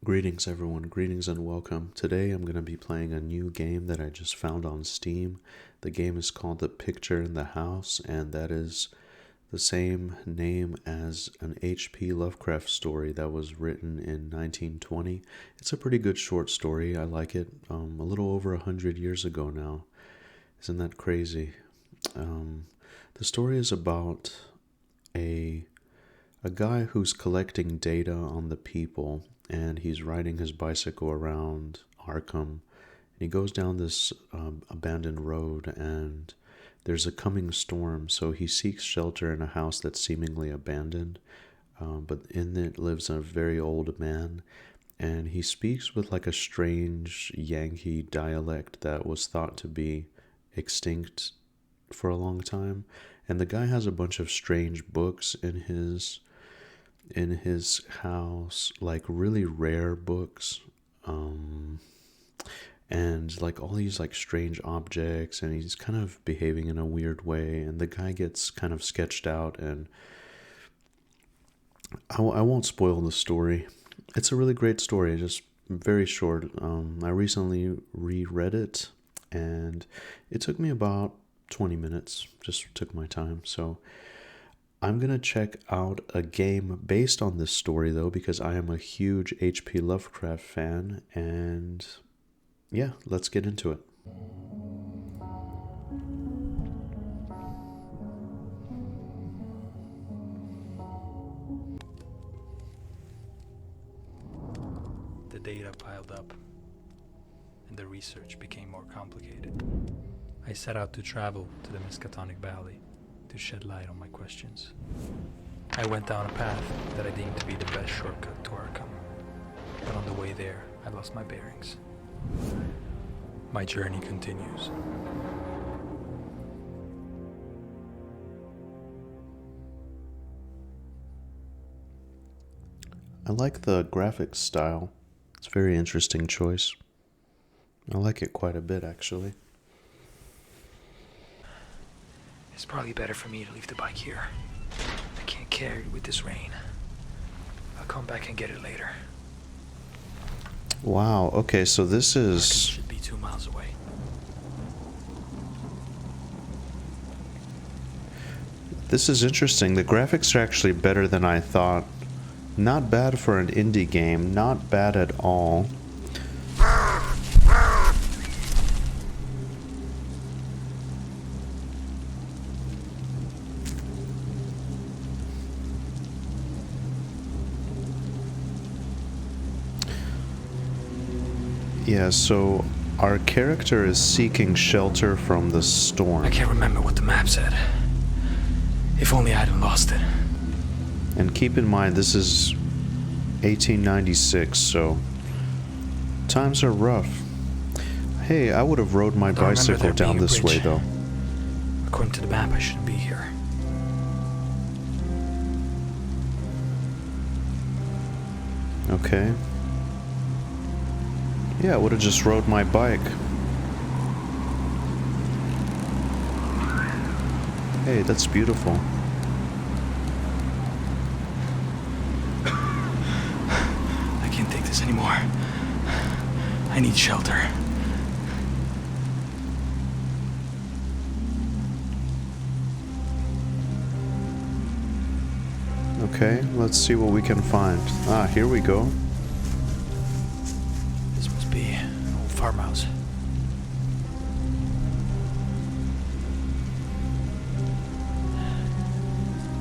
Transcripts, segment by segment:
Greetings everyone, greetings and welcome. Today I'm going to be playing a new game that I just found on Steam. The game is called The Picture in the House, and that is the same name as an H.P. Lovecraft story that was written in 1920. It's a pretty good short story, I like it. A little over 100 years ago now. Isn't that crazy? The story is about a guy who's collecting data on the people, and he's riding his bicycle around Arkham. And he goes down this abandoned road, and there's a coming storm, so he seeks shelter in a house that's seemingly abandoned. But in it lives a very old man, and he speaks with like a strange Yankee dialect that was thought to be extinct for a long time. And the guy has a bunch of strange books in his house, like really rare books, and like all these like strange objects, and he's kind of behaving in a weird way, and the guy gets kind of sketched out, and I won't spoil the story. It's a really great story, just very short. I recently reread it, and it took me about 20 minutes, just took my time. So I'm going to check out a game based on this story, though, because I am a huge H.P. Lovecraft fan, and yeah, let's get into it. The data piled up, and the research became more complicated. I set out to travel to the Miskatonic Valley to shed light on my questions. I went down a path that I deemed to be the best shortcut to Arkham, but on the way there, I lost my bearings. My journey continues. I like the graphics style. It's a very interesting choice. I like it quite a bit, actually. It's probably better for me to leave the bike here. I can't carry it with this rain. I'll come back and get it later. Wow, okay, so this is... Arkham should be 2 miles away. This is interesting. The graphics are actually better than I thought. Not bad for an indie game, not bad at all. Yeah, so our character is seeking shelter from the storm. I can't remember what the map said. If only I hadn't lost it. And keep in mind, this is 1896, so times are rough. Hey, I would have rode my bicycle down this way, though. According to the map, I shouldn't be here. Okay. Yeah, I would have just rode my bike. Hey, that's beautiful. I can't take this anymore. I need shelter. Okay, let's see what we can find. Ah, here we go. This must be an old farmhouse.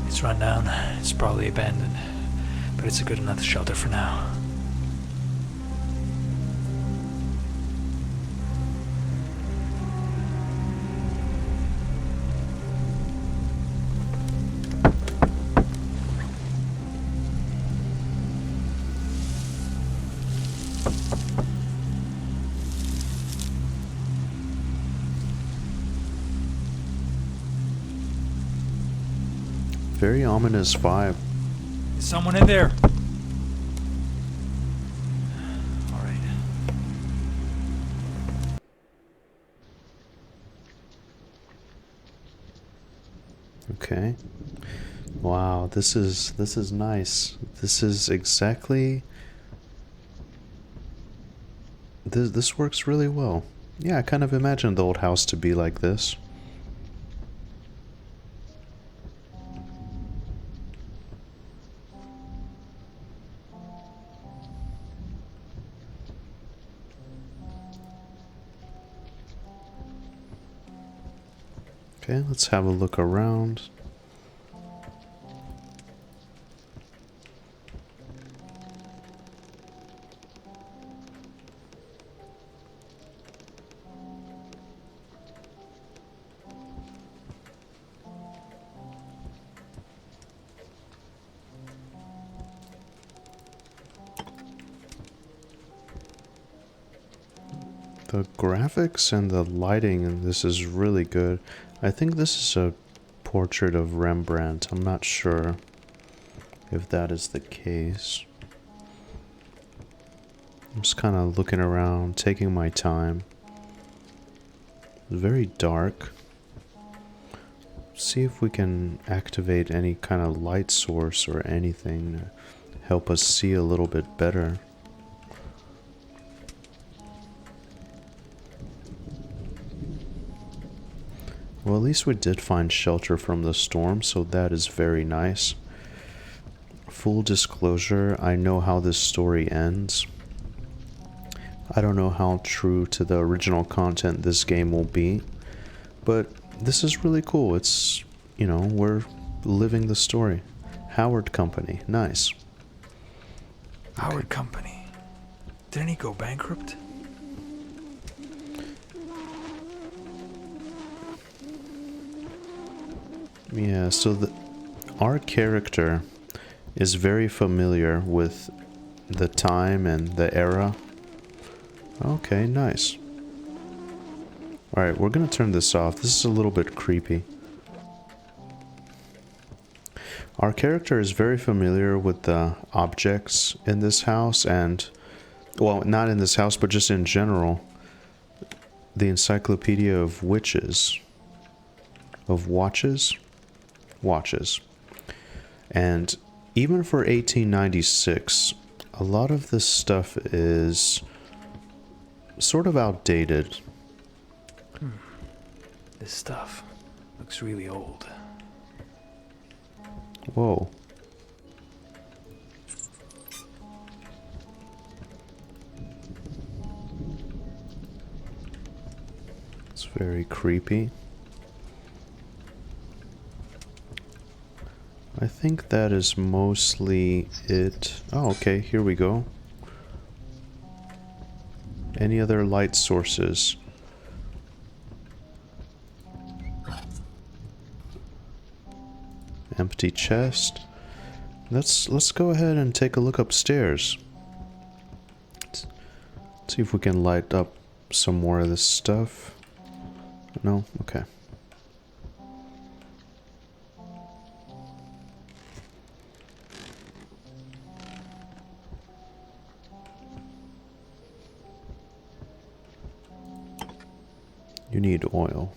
It's run down. It's probably abandoned. But it's a good enough shelter for now. Very ominous vibe. Is someone in there? All right. Okay. Wow, this is nice. This is exactly this works really well. Yeah, I kind of imagined the old house to be like this. Okay, let's have a look around. The graphics and the lighting in this is really good. I think this is a portrait of Rembrandt. I'm not sure if that is the case. I'm just kind of looking around, taking my time. It's very dark. See if we can activate any kind of light source or anything to help us see a little bit better. Well, at least we did find shelter from the storm, so that is very nice. Full disclosure, I know how this story ends. I don't know how true to the original content this game will be, but this is really cool. It's, you know, we're living the story. Howard Company, nice. Howard Company. Didn't he go bankrupt? Yeah, so our character is very familiar with the time and the era. Okay, nice. Alright, we're gonna turn this off. This is a little bit creepy. Our character is very familiar with the objects in this house and, well, not in this house, but just in general. The Encyclopedia of Witches. Of Watches? Watches. And even for 1896, a lot of this stuff is sort of outdated. This stuff looks really old. Whoa. It's very creepy. I think that is mostly it. Oh, okay, here we go. Any other light sources? Empty chest. Let's go ahead and take a look upstairs. Let's see if we can light up some more of this stuff. No? Okay. You need oil.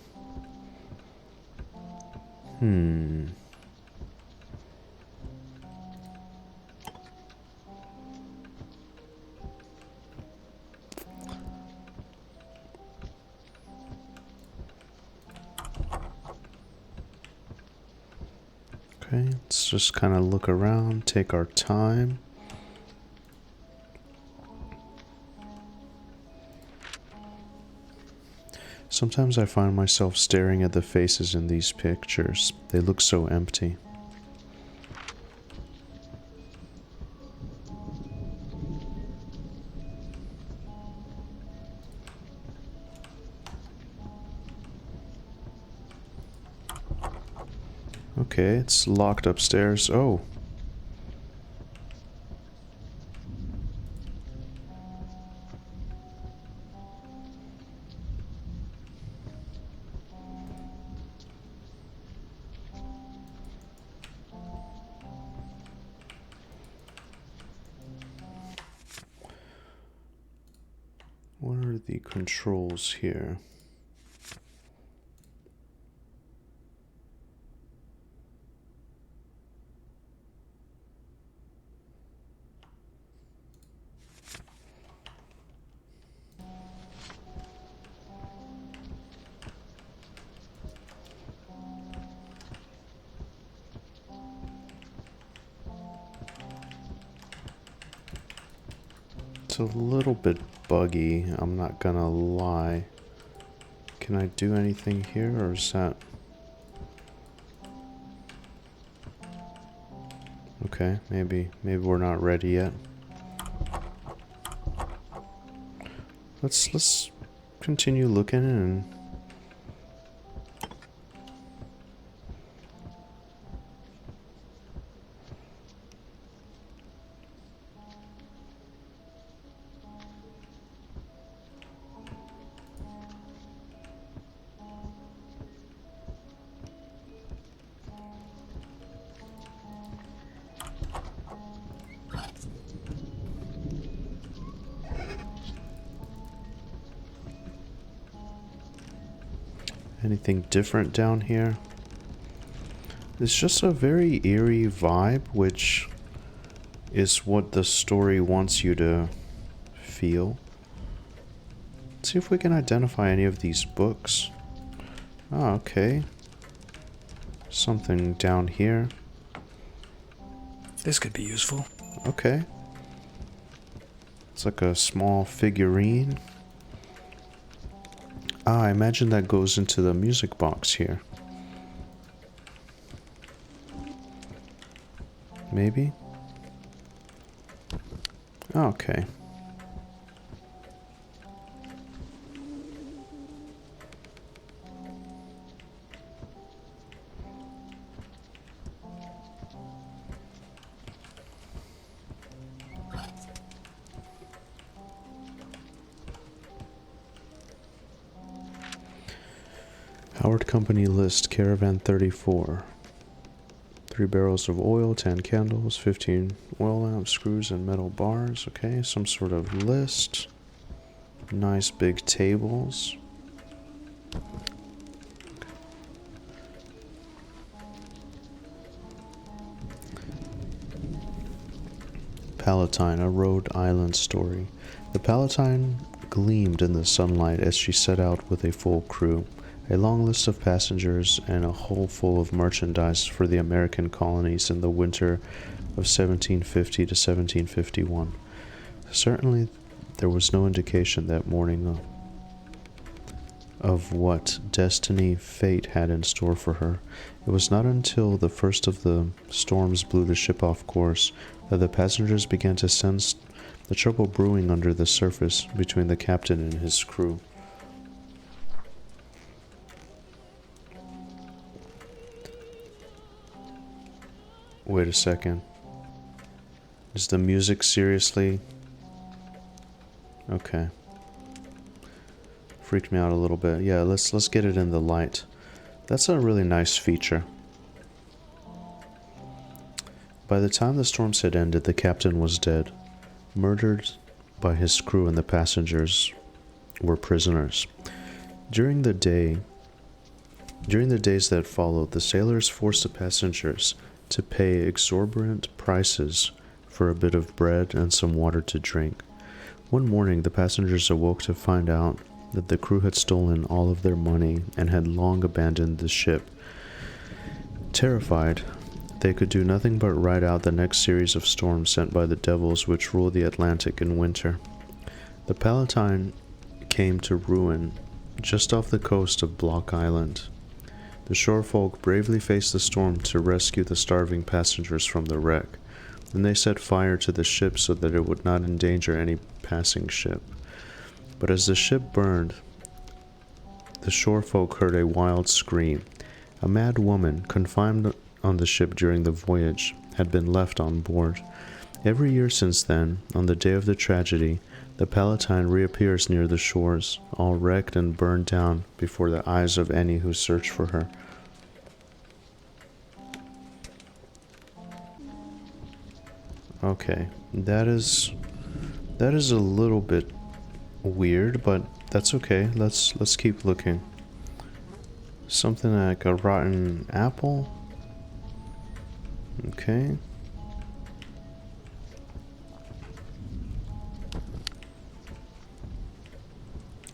Okay, let's just kind of look around, take our time. Sometimes I find myself staring at the faces in these pictures. They look so empty. Okay, it's locked upstairs. Oh. What are the controls here? a little bit buggy, I'm not gonna lie. Can I do anything here, or is that... Okay, maybe we're not ready yet. Let's continue looking and... Anything different down here? It's just a very eerie vibe, which is what the story wants you to feel. Let's see if we can identify any of these books. Oh, okay. Something down here. This could be useful. Okay. It's like a small figurine. Ah, I imagine that goes into the music box here. Maybe? Okay. Howard Company list, Caravan 34. 3 barrels of oil, 10 candles, 15 oil lamps, screws, and metal bars. Okay, some sort of list. Nice big tables. Palatine, a Rhode Island story. The Palatine gleamed in the sunlight as she set out with a full crew. A long list of passengers and a hold full of merchandise for the American colonies in the winter of 1750 to 1751. Certainly, there was no indication that morning of what destiny fate had in store for her. It was not until the first of the storms blew the ship off course that the passengers began to sense the trouble brewing under the surface between the captain and his crew. Wait a second. Is the music seriously? Okay. Freaked me out a little bit. Yeah, let's get it in the light. That's a really nice feature. By the time the storms had ended, the captain was dead, murdered by his crew, and the passengers were prisoners. During the days that followed, the sailors forced the passengers to pay exorbitant prices for a bit of bread and some water to drink. One morning, the passengers awoke to find out that the crew had stolen all of their money and had long abandoned the ship. Terrified, they could do nothing but ride out the next series of storms sent by the devils which rule the Atlantic in winter. The Palatine came to ruin just off the coast of Block Island. The shore folk bravely faced the storm to rescue the starving passengers from the wreck. Then they set fire to the ship so that it would not endanger any passing ship. But as the ship burned, the shore folk heard a wild scream. A mad woman, confined on the ship during the voyage, had been left on board. Every year since then, on the day of the tragedy, the Palatine reappears near the shores, all wrecked and burned down before the eyes of any who search for her. Okay, that is a little bit weird, but that's okay. Let's keep looking. Something like a rotten apple. Okay.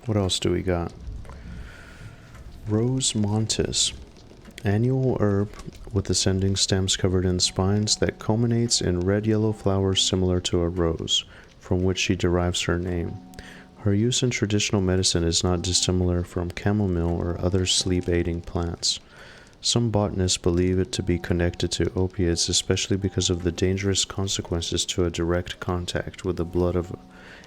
What else do we got? Rose montis, annual herb with ascending stems covered in spines that culminates in red-yellow flowers similar to a rose. from which she derives her name. Her use in traditional medicine is not dissimilar from chamomile or other sleep-aiding plants. Some botanists believe it to be connected to opiates, especially because of the dangerous consequences to a direct contact with the blood of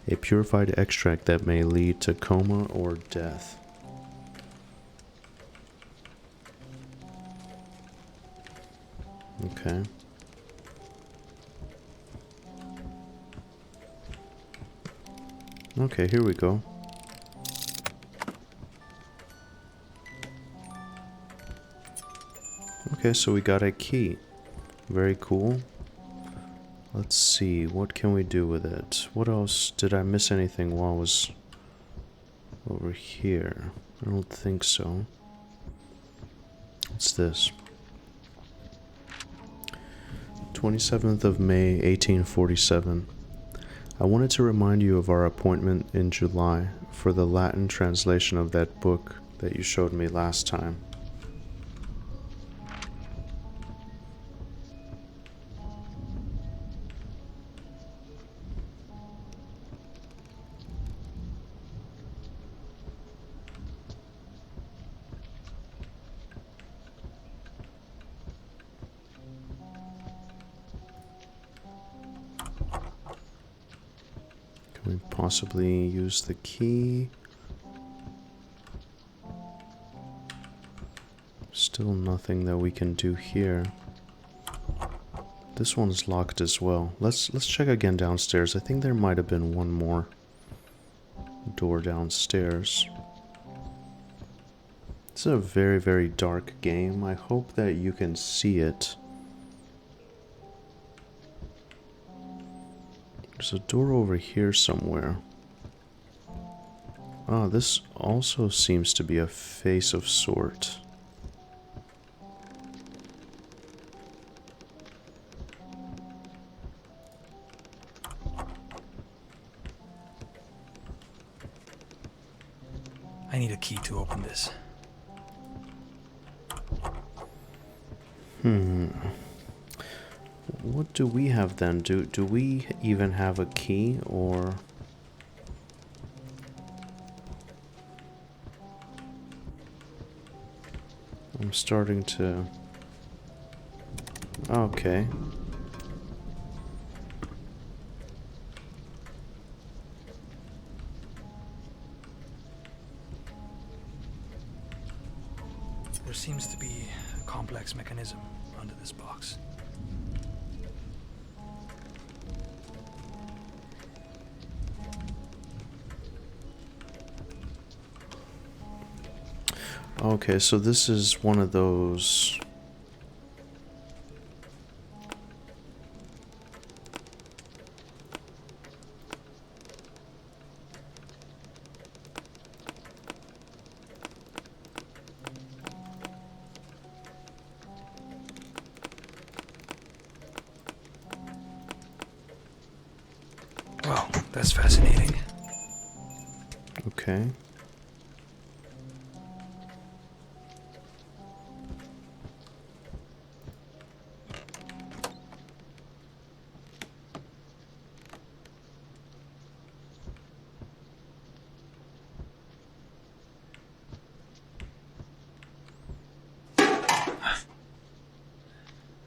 a purified extract that may lead to coma or death. Okay. Okay, here we go. Okay, so we got a key. Very cool. Let's see, what can we do with it? What else? Did I miss anything while I was over here? I don't think so. What's this? 27th of May, 1847. I wanted to remind you of our appointment in July for the Latin translation of that book that you showed me last time. Can we possibly use the key? Still nothing that we can do here. This one's locked as well. Let's check again downstairs. I think there might have been one more door downstairs. It's a very, very dark game. I hope that you can see it. There's a door over here somewhere. Oh, this also seems to be a face of sort. I need a key to open this. What do we have then? Do we even have a key, or... I'm starting to... Okay. There seems to be a complex mechanism under this box. Okay, so this is one of those... Well, that's fascinating. Okay.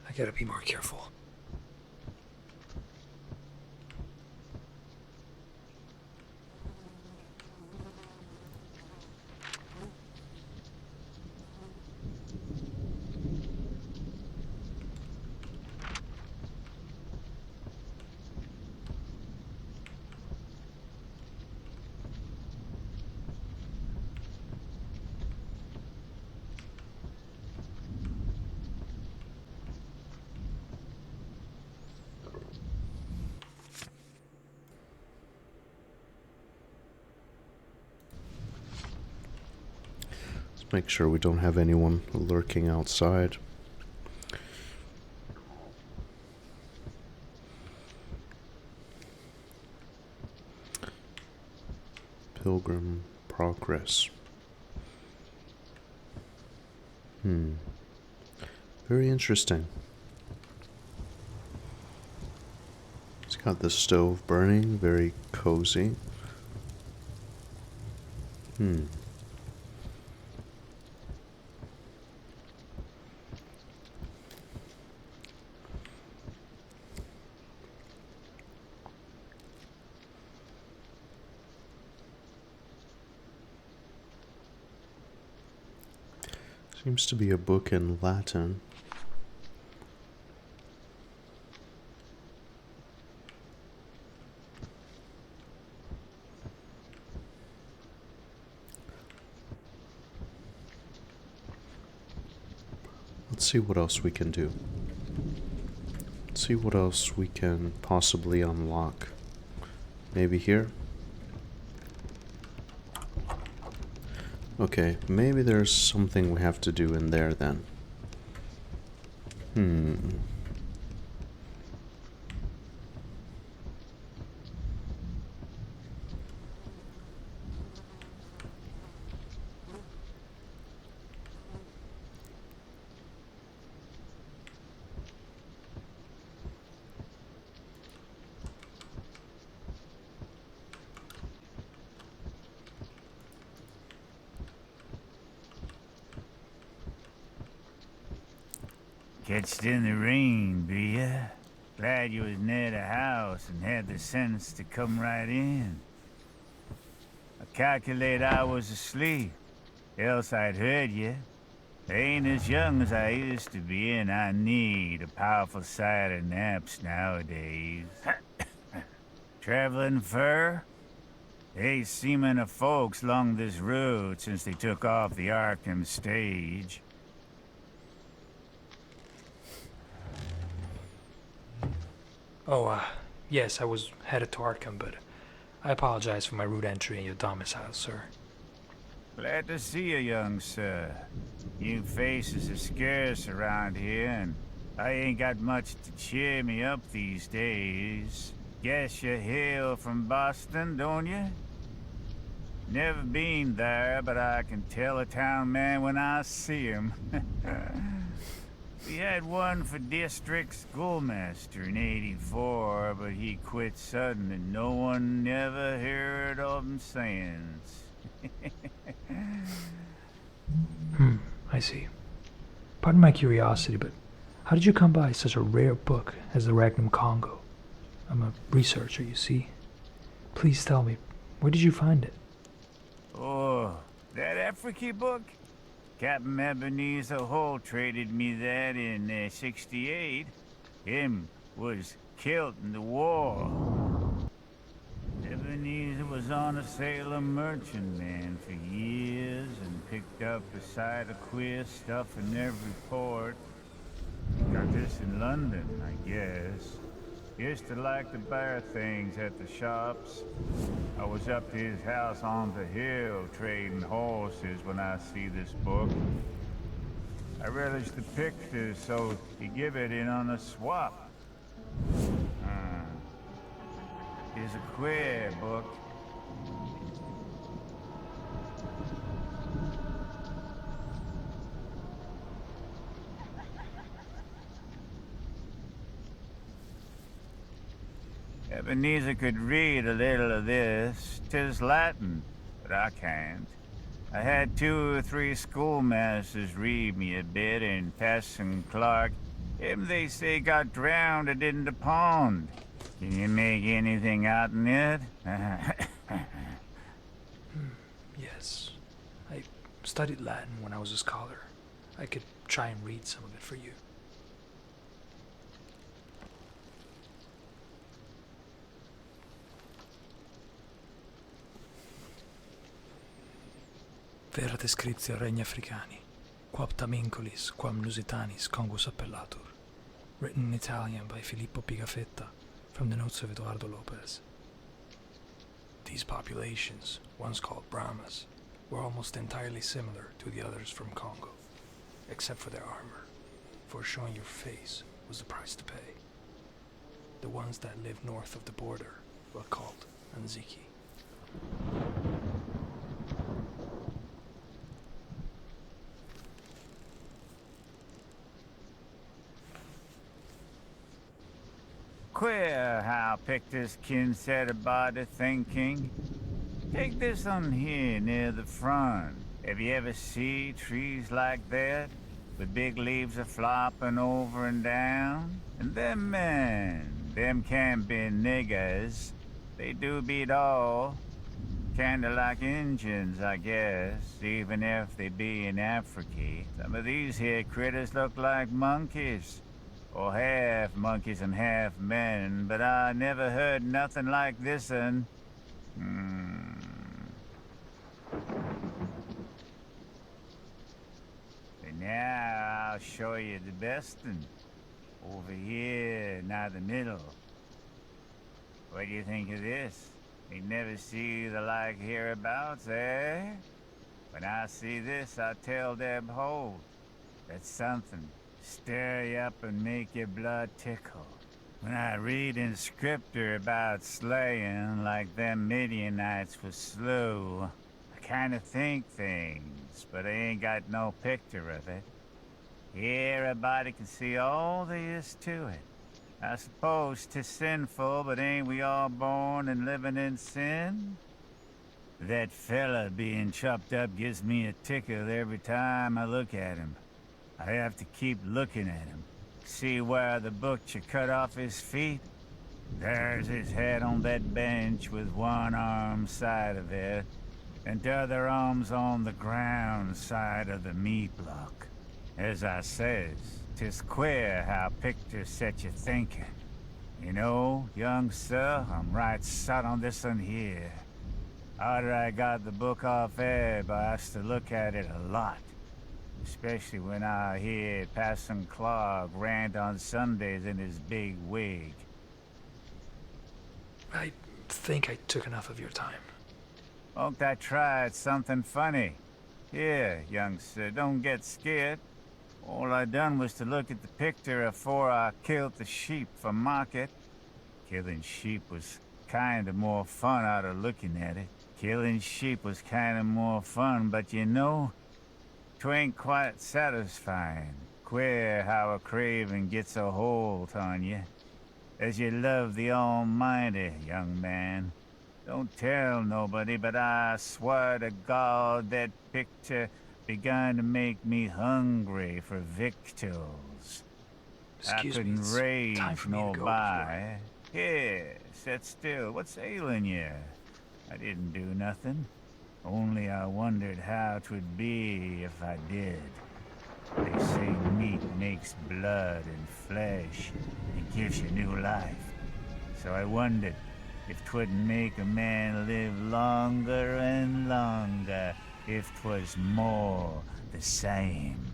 I gotta be more careful. Make sure we don't have anyone lurking outside. Pilgrim Progress. Very interesting. It's Got the stove burning, very cozy. Seems to be a book in Latin. Let's see what else we can do. Let's see what else we can possibly unlock. Maybe here? Okay, maybe there's something we have to do in there then. Catched in the rain, be ya? Glad you was near the house and had the sense to come right in. I calculate I was asleep, else I'd heard you. I ain't as young as I used to be, and I need a powerful sight of naps nowadays. Traveling fur? Ain't seen many folks along this road since they took off the Arkham stage. Oh, yes, I was headed to Arkham, but I apologize for my rude entry in your domicile, sir. Glad to see you, young sir. New faces are scarce around here, and I ain't got much to cheer me up these days. Guess you hail from Boston, don't you? Never been there, but I can tell a town man when I see him. We had one for district schoolmaster in '84, but he quit sudden and no one never heard of him since. I see. Pardon my curiosity, but how did you come by such a rare book as the Regnum Congo? I'm a researcher, you see. Please tell me, where did you find it? Oh, that Africa book? Captain Ebenezer Holt traded me that in '68. Him was killed in the war. Ebenezer was on a Salem merchantman for years and picked up a sight of queer stuff in every port. Got this in London, I guess. Used to like to buy things at the shops. I was up to his house on the hill trading horses when I see this book. I relish the pictures, so he give it in on a swap. It's a queer book. Ebenezer could read a little of this. 'Tis Latin, but I can't. I had 2 or 3 schoolmasters read me a bit, and Passon Clark, him they say got drowned in the pond. Can you make anything out in it? Yes. I studied Latin when I was a scholar. I could try and read some of it for you. Vera descriptio regni africani, quam tamincolis, quam lusitanis congus appellatur, written in Italian by Filippo Pigafetta from the notes of Eduardo Lopez. These populations, once called Brahmas, were almost entirely similar to the others from Congo, except for their armor, for showing your face was the price to pay. The ones that lived north of the border were called Anziki. Queer how Pictus kin set about the thinking. Take this one here near the front. Have you ever seen trees like that? With big leaves a flopping over and down? And them men, them can't be niggers. They do beat all. Kinda like Injuns, I guess, even if they be in Africa. Some of these here critters look like monkeys. Or half monkeys and half men, but I never heard nothing like this one. And now I'll show you the best one. Over here, now the middle. What do you think of this? You never see the like hereabouts, eh? When I see this, I tell Deb, hold. That's something. Stir you up and make your blood tickle. When I read in scripture about slaying like them Midianites was slow, I kinda think things, but I ain't got no picture of it. Everybody can see all there is to it. I suppose 'tis sinful, but ain't we all born and living in sin? That fella being chopped up gives me a tickle every time I look at him. I have to keep looking at him. See where the butcher cut off his feet? There's his head on that bench with one arm side of it, and the other arm's on the ground side of the meat block. As I says, 'tis queer how pictures set you thinking. You know, young sir, I'm right set on this one here. After I got the book off Ebb, I has to look at it a lot. Especially when I hear Passon Clark rant on Sundays in his big wig. I think I took enough of your time. Won't I try something funny? Here, young sir, don't get scared. All I done was to look at the picture afore I killed the sheep for market. Killing sheep was kinda more fun out of looking at it. Killing sheep was kinda more fun, but you know, 'twain't quite satisfying. Queer how a craving gets a hold on you. As you love the Almighty, young man. Don't tell nobody, but I swear to God that picture begun to make me hungry for victuals. Excuse I me, couldn't it's rage time for me to nor go buy. Here, sit still. What's ailing you? I didn't do nothing. Only I wondered how 'twould be if I did. They say meat makes blood and flesh and gives you new life. So I wondered if 'twouldn't make a man live longer and longer if 'twas more the same.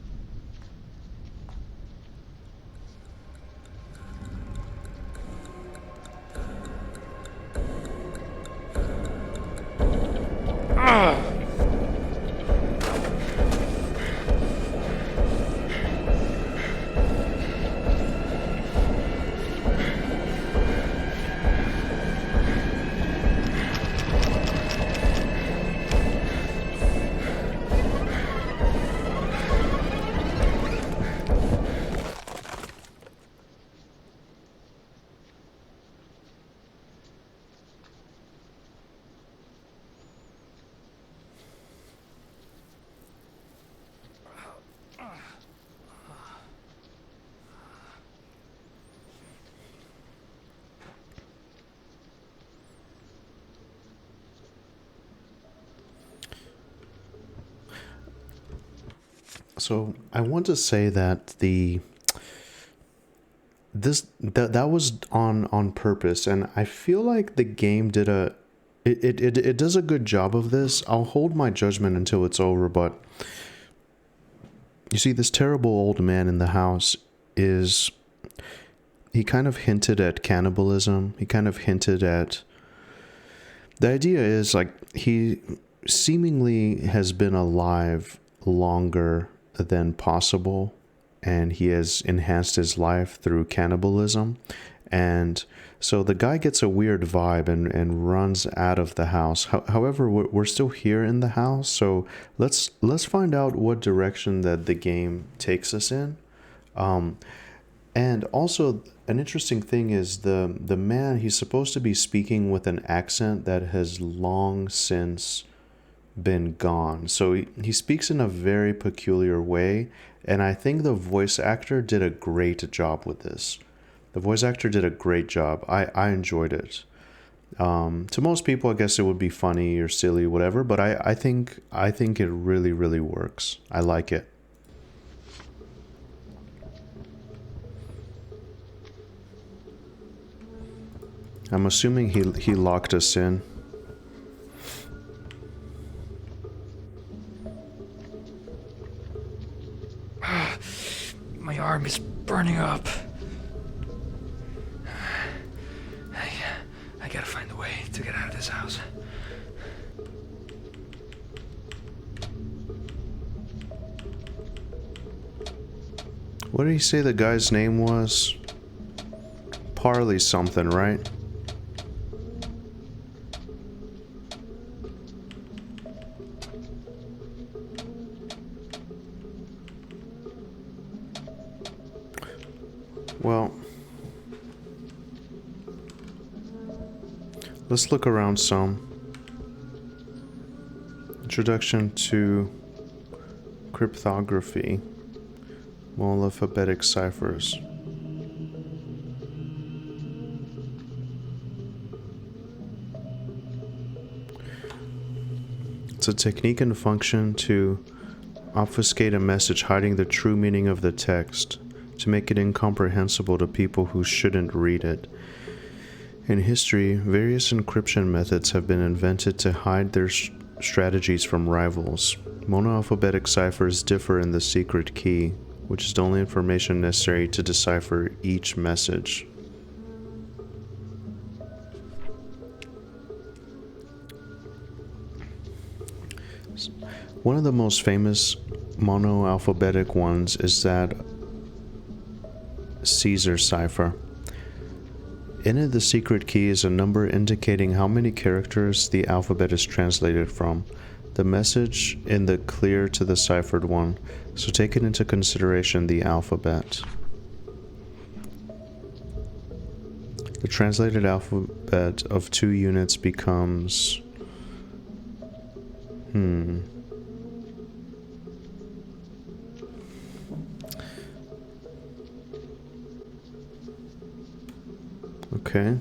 So I want to say that that was on purpose, and I feel like the game did it does a good job of this. I'll hold my judgment until it's over, but you see, this terrible old man in the house he kind of hinted at cannibalism. He kind of hinted at, the idea is like he seemingly has been alive longer than possible, and he has enhanced his life through cannibalism. And so the guy gets a weird vibe and runs out of the house. However, we're still here in the house, so let's find out what direction that the game takes us in. And also, an interesting thing is the man, he's supposed to be speaking with an accent that has long since been gone. So he speaks in a very peculiar way, and I think the voice actor did a great job with this. The voice actor did a great job. I enjoyed it. To most people, I guess it would be funny or silly, whatever, but I think it really, really works. I like it. I'm assuming he locked us in. My arm is burning up. I gotta find a way to get out of this house. What did he say the guy's name was? Parley something, right? Well, let's look around some. Introduction to cryptography. Monoalphabetic ciphers. It's a technique and function to obfuscate a message hiding the true meaning of the text, to make it incomprehensible to people who shouldn't read it. In history, various encryption methods have been invented to hide their strategies from rivals. Monoalphabetic ciphers differ in the secret key, which is the only information necessary to decipher each message. One of the most famous monoalphabetic ones is that Caesar cipher. In it, the secret key is a number indicating how many characters the alphabet is translated from. The message in the clear to the ciphered one, so taking into consideration the alphabet. The translated alphabet of 2 units becomes... Okay.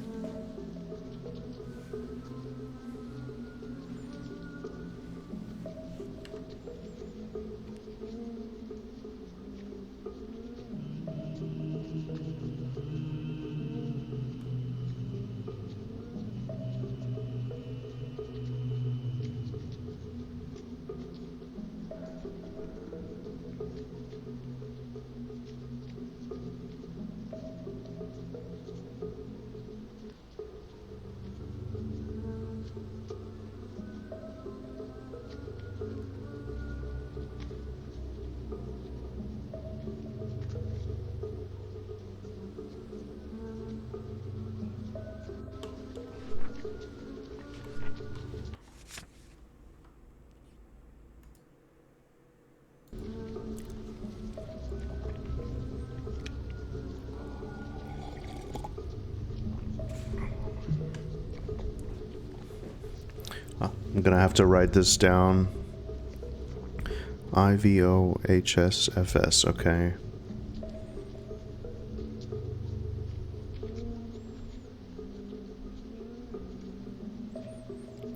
I'm gonna have to write this down. IVOHSFS, okay.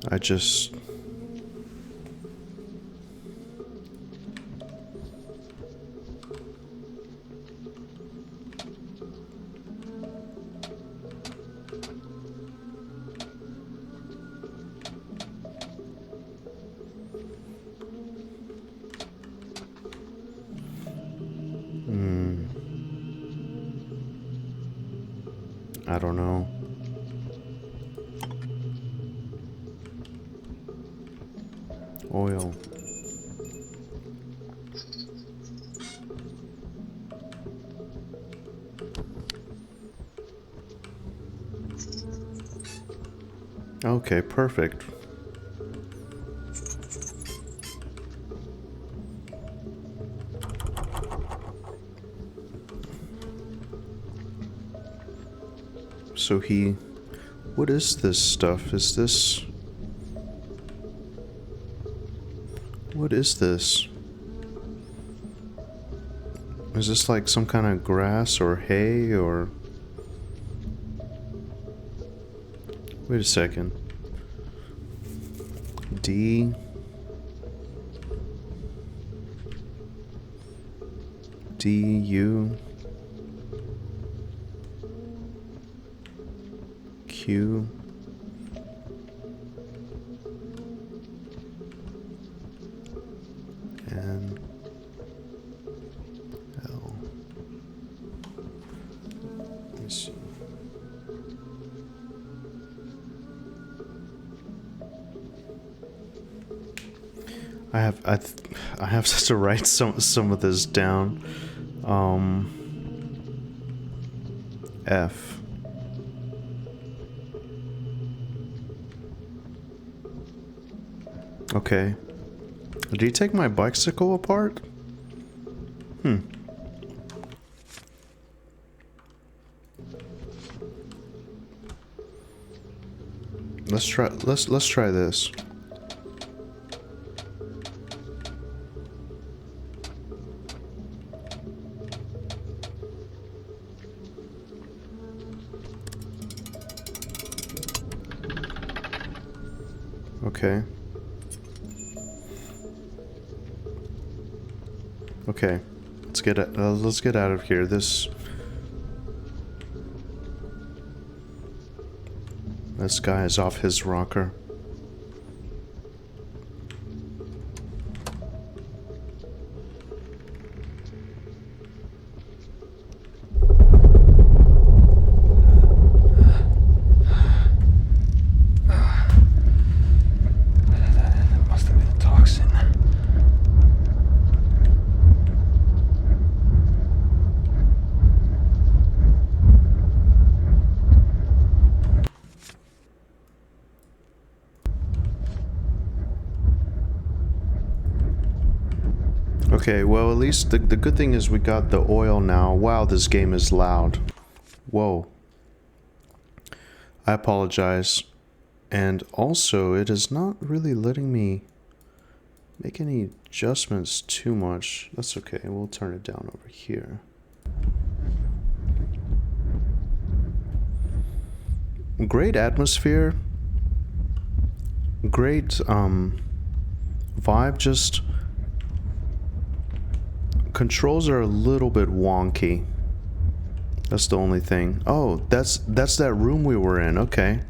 I just... I don't know. Oil. Okay, perfect. So he... What is this stuff? Is this... What is this? Is this like some kind of grass or hay or... Wait a second. D... D-U... Q... N... L... Let me see. I have to write some of this down. F. Okay. Did he take my bicycle apart? Let's try this. Okay. Okay. Let's get out of here. This guy is off his rocker. Okay, well, at least the good thing is we got the oil now. Wow, this game is loud. Whoa. I apologize. And also, it is not really letting me make any adjustments too much. That's okay, we'll turn it down over here. Great atmosphere. Great, vibe, just... Controls are a little bit wonky. That's the only thing. Oh, that's that room we were in. Okay.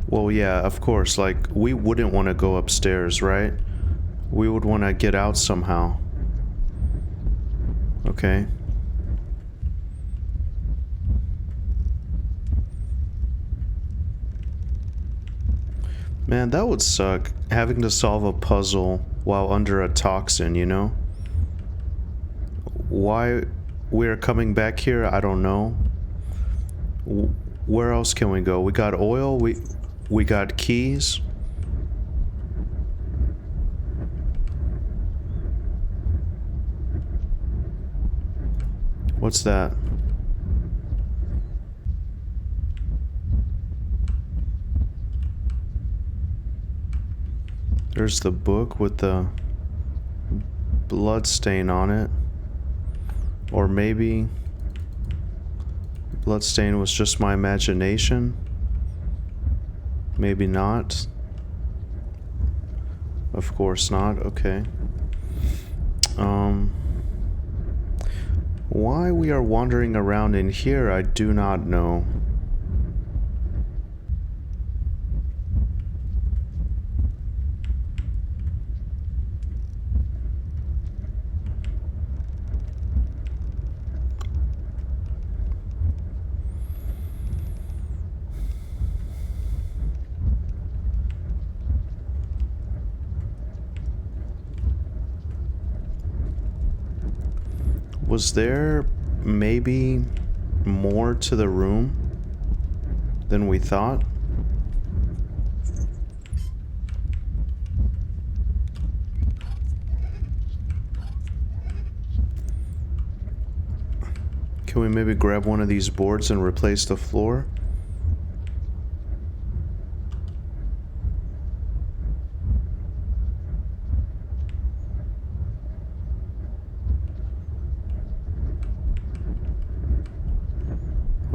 Well, yeah, of course. Like, we wouldn't want to go upstairs, right? We would want to get out somehow. Okay. Man, that would suck, having to solve a puzzle while under a toxin, you know? Why we're coming back here, I don't know. Where else can we go? We got oil, we got keys. What's that? There's the book with the blood stain on it. Or maybe blood stain was just my imagination. Maybe not. Of course not. Okay. Why we are wandering around in here, I do not know. Was there maybe more to the room than we thought? Can we maybe grab one of these boards and replace the floor?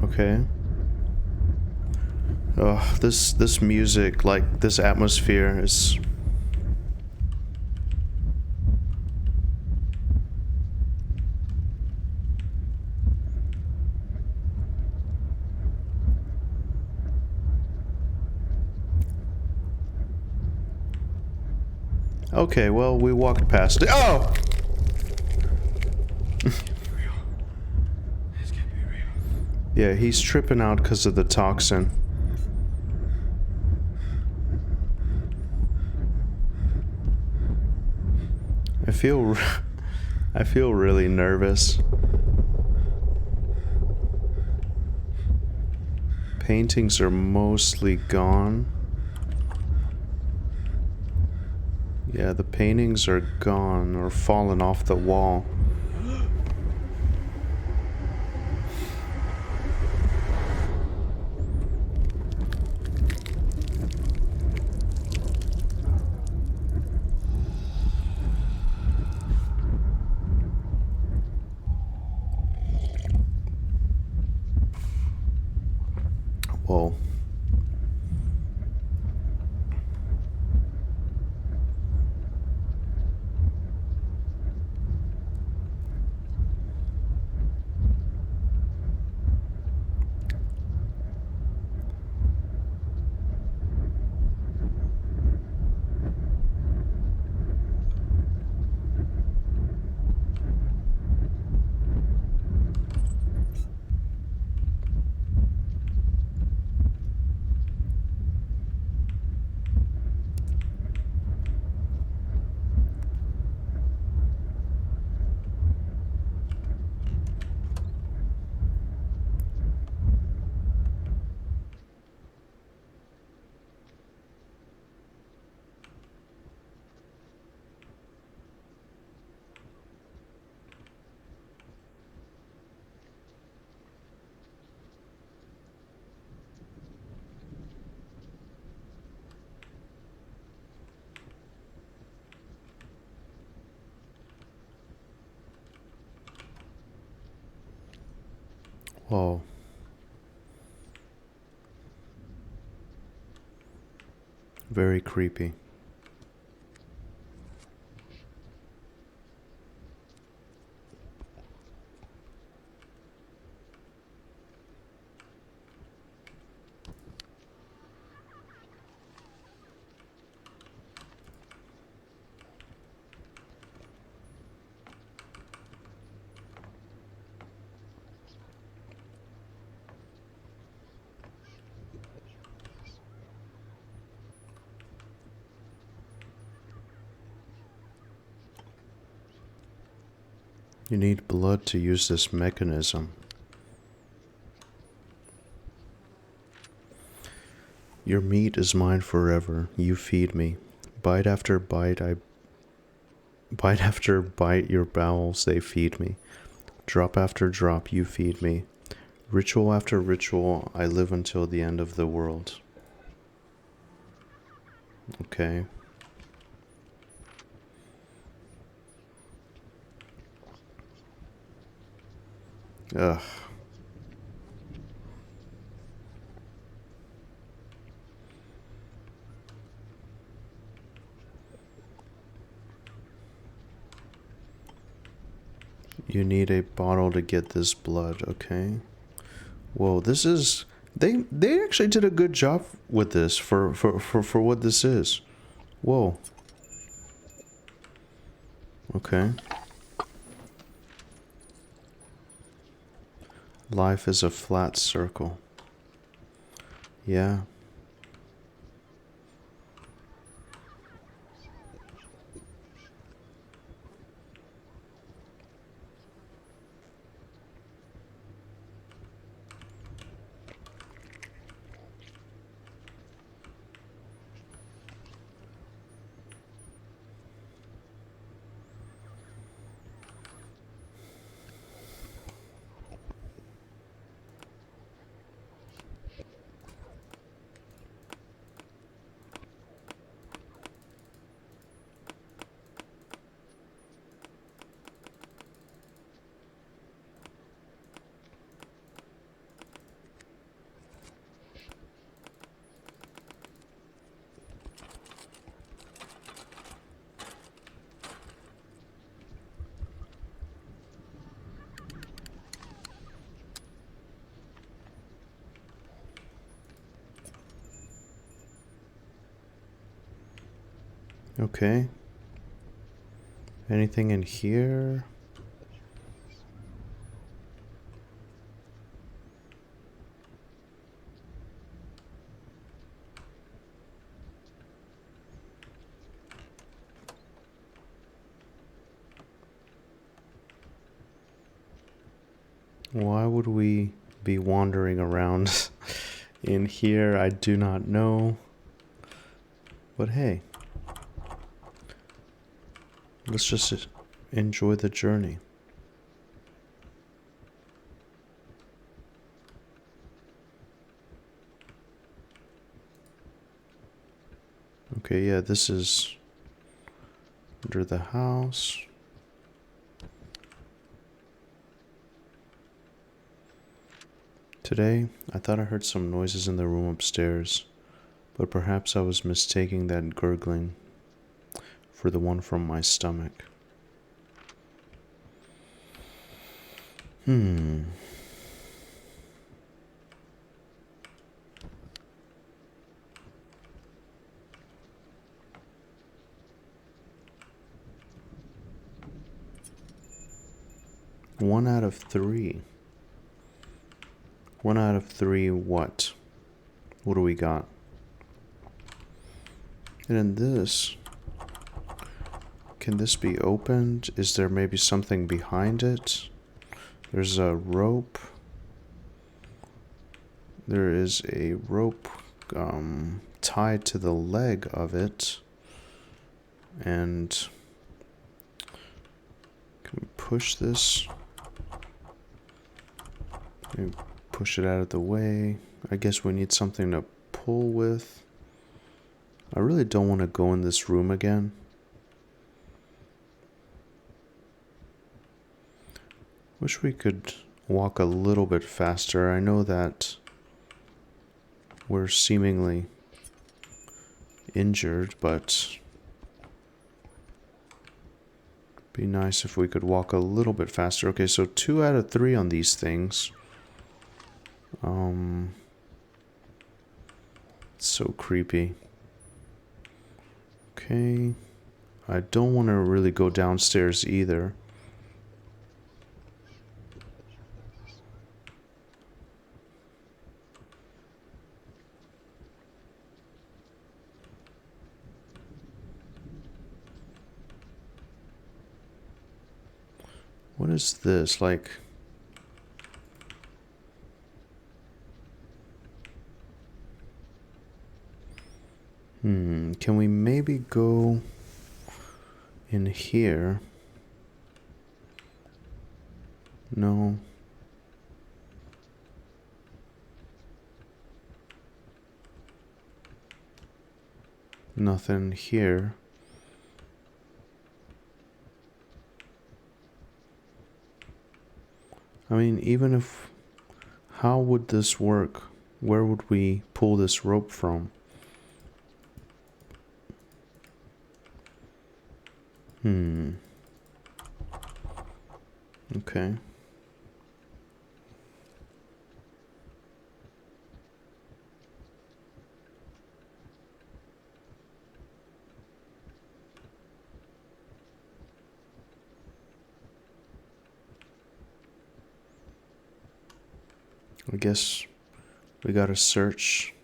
Okay. Oh, this music, like this atmosphere is... Okay, well, we walked past it. Oh! This can't be real. Yeah, he's tripping out because of the toxin. I feel really nervous. Paintings are mostly gone. Yeah, the paintings are gone or fallen off the wall. Whoa. Whoa. Very creepy. You need blood to use this mechanism. Your meat is mine forever. You feed me. Bite after bite, bite after bite, your bowels, they feed me. Drop after drop, you feed me. Ritual after ritual, I live until the end of the world. Okay. Ugh. You need a bottle to get this blood, okay? Whoa, this is... They actually did a good job with this for what this is. Whoa. Okay. Life is a flat circle. Yeah. Okay. Anything in here? Why would we be wandering around in here? I do not know. But hey, let's just enjoy the journey. Okay, yeah, this is under the house. Today, I thought I heard some noises in the room upstairs, but perhaps I was mistaking that gurgling for the one from my stomach. One out of three. 1 out of 3 what? What do we got? And in this, can this be opened? Is there maybe something behind it? There's a rope. There is a rope tied to the leg of it. And can we push this? Maybe push it out of the way. I guess we need something to pull with. I really don't want to go in this room again. Wish we could walk a little bit faster. I know that we're seemingly injured, but it'd be nice if we could walk a little bit faster. Okay, so 2 out of 3 on these things. It's so creepy. Okay. I don't want to really go downstairs either. What is this? Like... can we maybe go in here? No. Nothing here. I mean, even if... How would this work? Where would we pull this rope from? Okay. I guess we gotta search.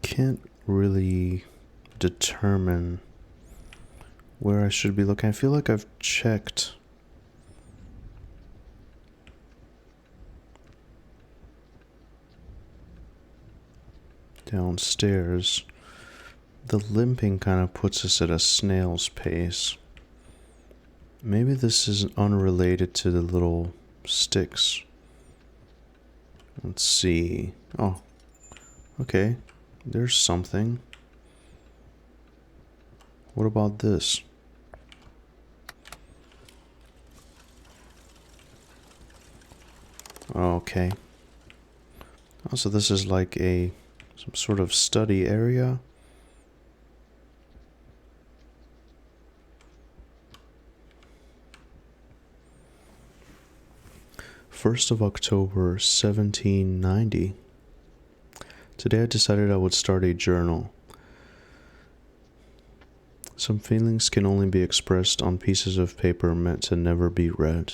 Can't really determine where I should be looking. I feel like I've checked downstairs. The limping kind of puts us at a snail's pace. Maybe this is unrelated to the little sticks. Let's see. Oh, okay. There's something. What about this? Okay. Oh, so this is like some sort of study area. First of October, 1790. Today I decided I would start a journal. Some feelings can only be expressed on pieces of paper meant to never be read.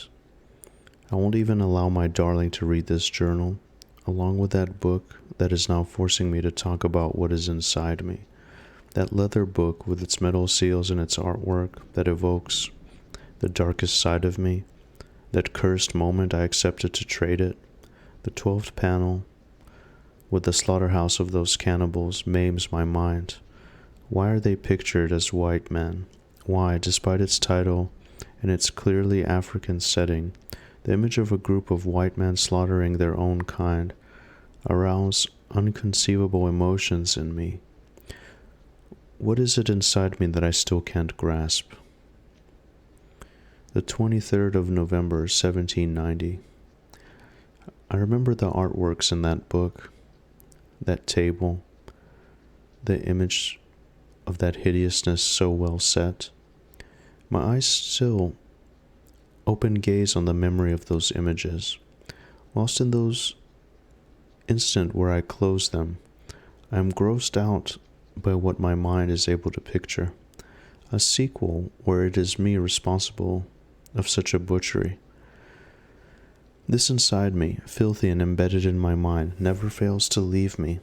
I won't even allow my darling to read this journal, along with that book that is now forcing me to talk about what is inside me. That leather book with its metal seals and its artwork that evokes the darkest side of me. That cursed moment I accepted to trade it. The 12th panel with the slaughterhouse of those cannibals maims my mind. Why are they pictured as white men? Why, despite its title and its clearly African setting, the image of a group of white men slaughtering their own kind arouse unconceivable emotions in me? What is it inside me that I still can't grasp? The 23rd of November, 1790. I remember the artworks in that book, that table, the image of that hideousness so well set. My eyes still open gaze on the memory of those images. Whilst in those instant where I close them, I am grossed out by what my mind is able to picture. A sequel where it is me responsible of such a butchery. This inside me, filthy and embedded in my mind, never fails to leave me.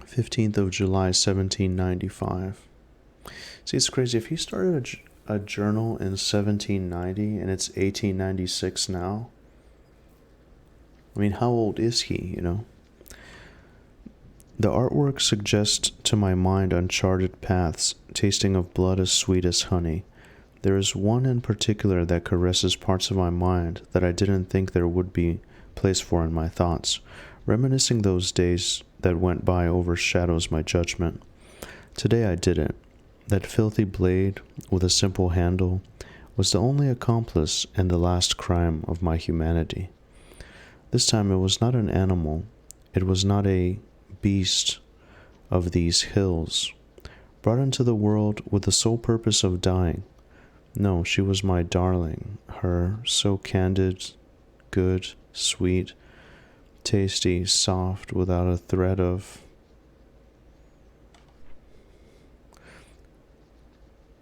15th of July, 1795. See, it's crazy. If he started a journal in 1790 and it's 1896 now, I mean, how old is he, The artwork suggests to my mind uncharted paths, tasting of blood as sweet as honey. There is one in particular that caresses parts of my mind that I didn't think there would be place for in my thoughts. Reminiscing those days that went by overshadows my judgment. Today I did it. That filthy blade, with a simple handle, was the only accomplice and the last crime of my humanity. This time it was not an animal. It was not a beast of these hills, brought into the world with the sole purpose of dying. No, she was my darling, her so candid, good, sweet, tasty, soft, without a thread of...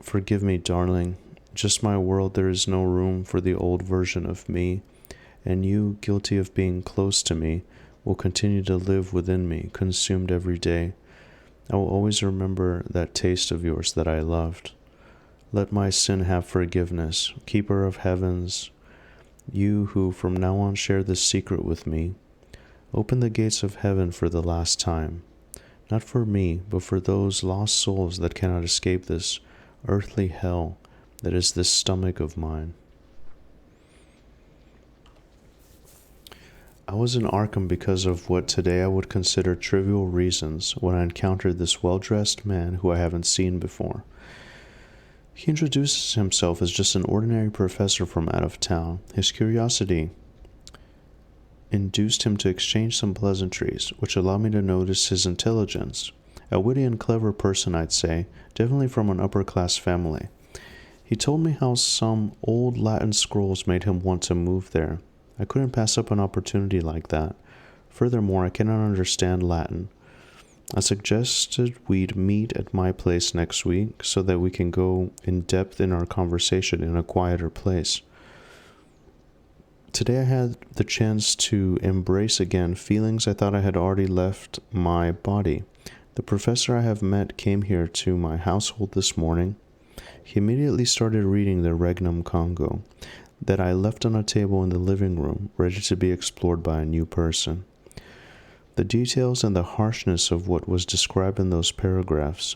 Forgive me, darling, just my world, there is no room for the old version of me, and you, guilty of being close to me, will continue to live within me, consumed every day. I will always remember that taste of yours that I loved. Let my sin have forgiveness, keeper of heavens, you who from now on share this secret with me. Open the gates of heaven for the last time, not for me, but for those lost souls that cannot escape this earthly hell that is this stomach of mine. I was in Arkham because of what today I would consider trivial reasons when I encountered this well-dressed man who I haven't seen before. He introduces himself as just an ordinary professor from out of town. His curiosity induced him to exchange some pleasantries, which allowed me to notice his intelligence. A witty and clever person, I'd say, definitely from an upper-class family. He told me how some old Latin scrolls made him want to move there. I couldn't pass up an opportunity like that. Furthermore, I cannot understand Latin. I suggested we'd meet at my place next week so that we can go in depth in our conversation in a quieter place. Today I had the chance to embrace again feelings I thought I had already left my body. The professor I have met came here to my household this morning. He immediately started reading the Regnum Congo that I left on a table in the living room, ready to be explored by a new person. The details and the harshness of what was described in those paragraphs,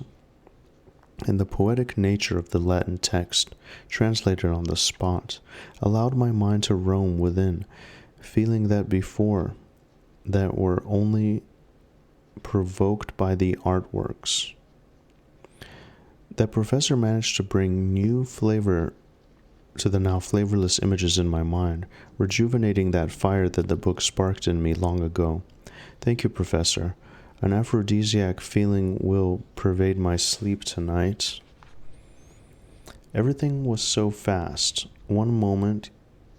and the poetic nature of the Latin text, translated on the spot, allowed my mind to roam within, feeling that before that were only provoked by the artworks. That professor managed to bring new flavor to the now flavorless images in my mind, rejuvenating that fire that the book sparked in me long ago. Thank you, Professor. An aphrodisiac feeling will pervade my sleep tonight. Everything was so fast. One moment,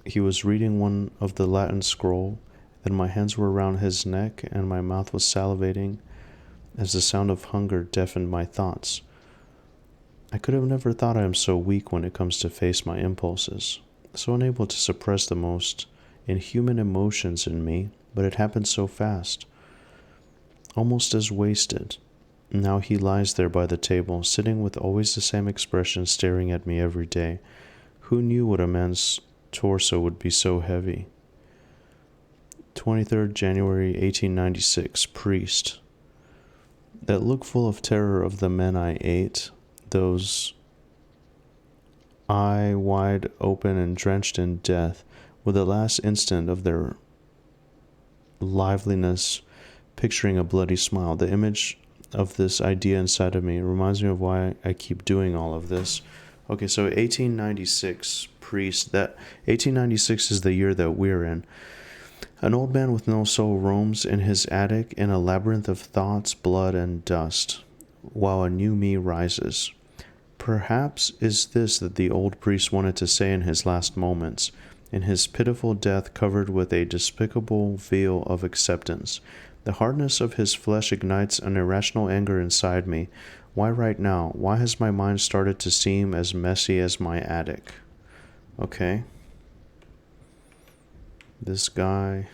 he was reading one of the Latin scroll, then my hands were around his neck and my mouth was salivating as the sound of hunger deafened my thoughts. I could have never thought I am so weak when it comes to face my impulses, so unable to suppress the most inhuman emotions in me, but it happened so fast, almost as wasted. Now he lies there by the table, sitting with always the same expression, staring at me every day. Who knew what a man's torso would be so heavy? 23rd January 1896, priest. That look full of terror of the men I ate, those eye wide open and drenched in death, with the last instant of their liveliness picturing a bloody smile. The image of this idea inside of me reminds me of why I keep doing all of this. Okay, so 1896, priest. That 1896 is the year that we're in. An old man with no soul roams in his attic in a labyrinth of thoughts, blood, and dust, while a new me rises. Perhaps is this that the old priest wanted to say in his last moments, in his pitiful death covered with a despicable veil of acceptance. The hardness of his flesh ignites an irrational anger inside me. Why right now? Why has my mind started to seem as messy as my attic? Okay. This guy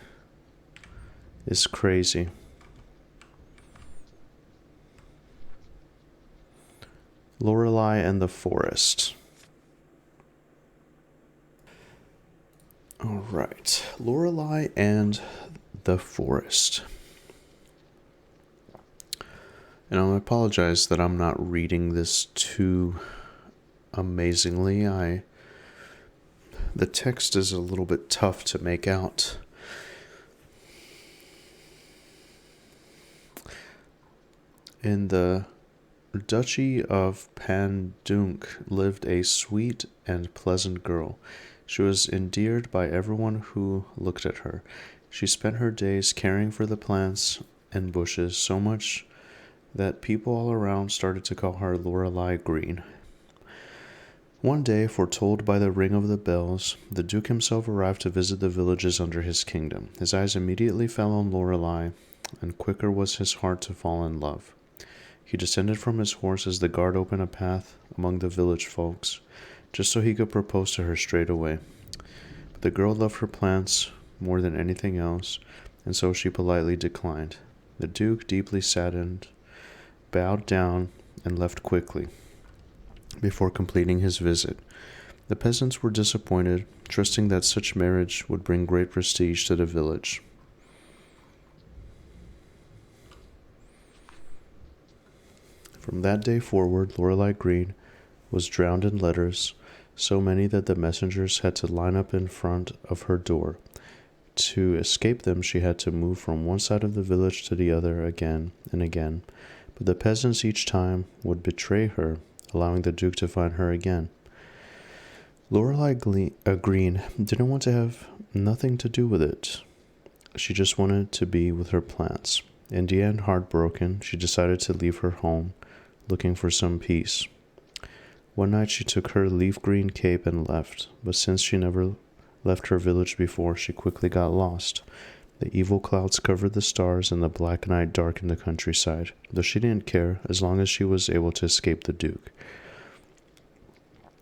is crazy. Lorelei and the Forest. All right, Lorelei and the Forest. And I apologize that I'm not reading this too amazingly. The text is a little bit tough to make out. In the Duchy of Pandunk lived a sweet and pleasant girl. She was endeared by everyone who looked at her. She spent her days caring for the plants and bushes so much that people all around started to call her Lorelei Green. One day, foretold by the ring of the bells, the Duke himself arrived to visit the villages under his kingdom. His eyes immediately fell on Lorelei, and quicker was his heart to fall in love. He descended from his horse as the guard opened a path among the village folks, just so he could propose to her straight away. But the girl loved her plants more than anything else, and so she politely declined. The Duke, deeply saddened, bowed down and left quickly before completing his visit. The peasants were disappointed, trusting that such marriage would bring great prestige to the village. From that day forward, Lorelei Green was drowned in letters, so many that the messengers had to line up in front of her door. To escape them, she had to move from one side of the village to the other again and again, but the peasants each time would betray her, allowing the Duke to find her again. Lorelei Green didn't want to have nothing to do with it. She just wanted to be with her plants. In the end, heartbroken, she decided to leave her home, looking for some peace. One night she took her leaf green cape and left, but since she never left her village before, she quickly got lost. The evil clouds covered the stars and the black night darkened the countryside, though she didn't care as long as she was able to escape the Duke.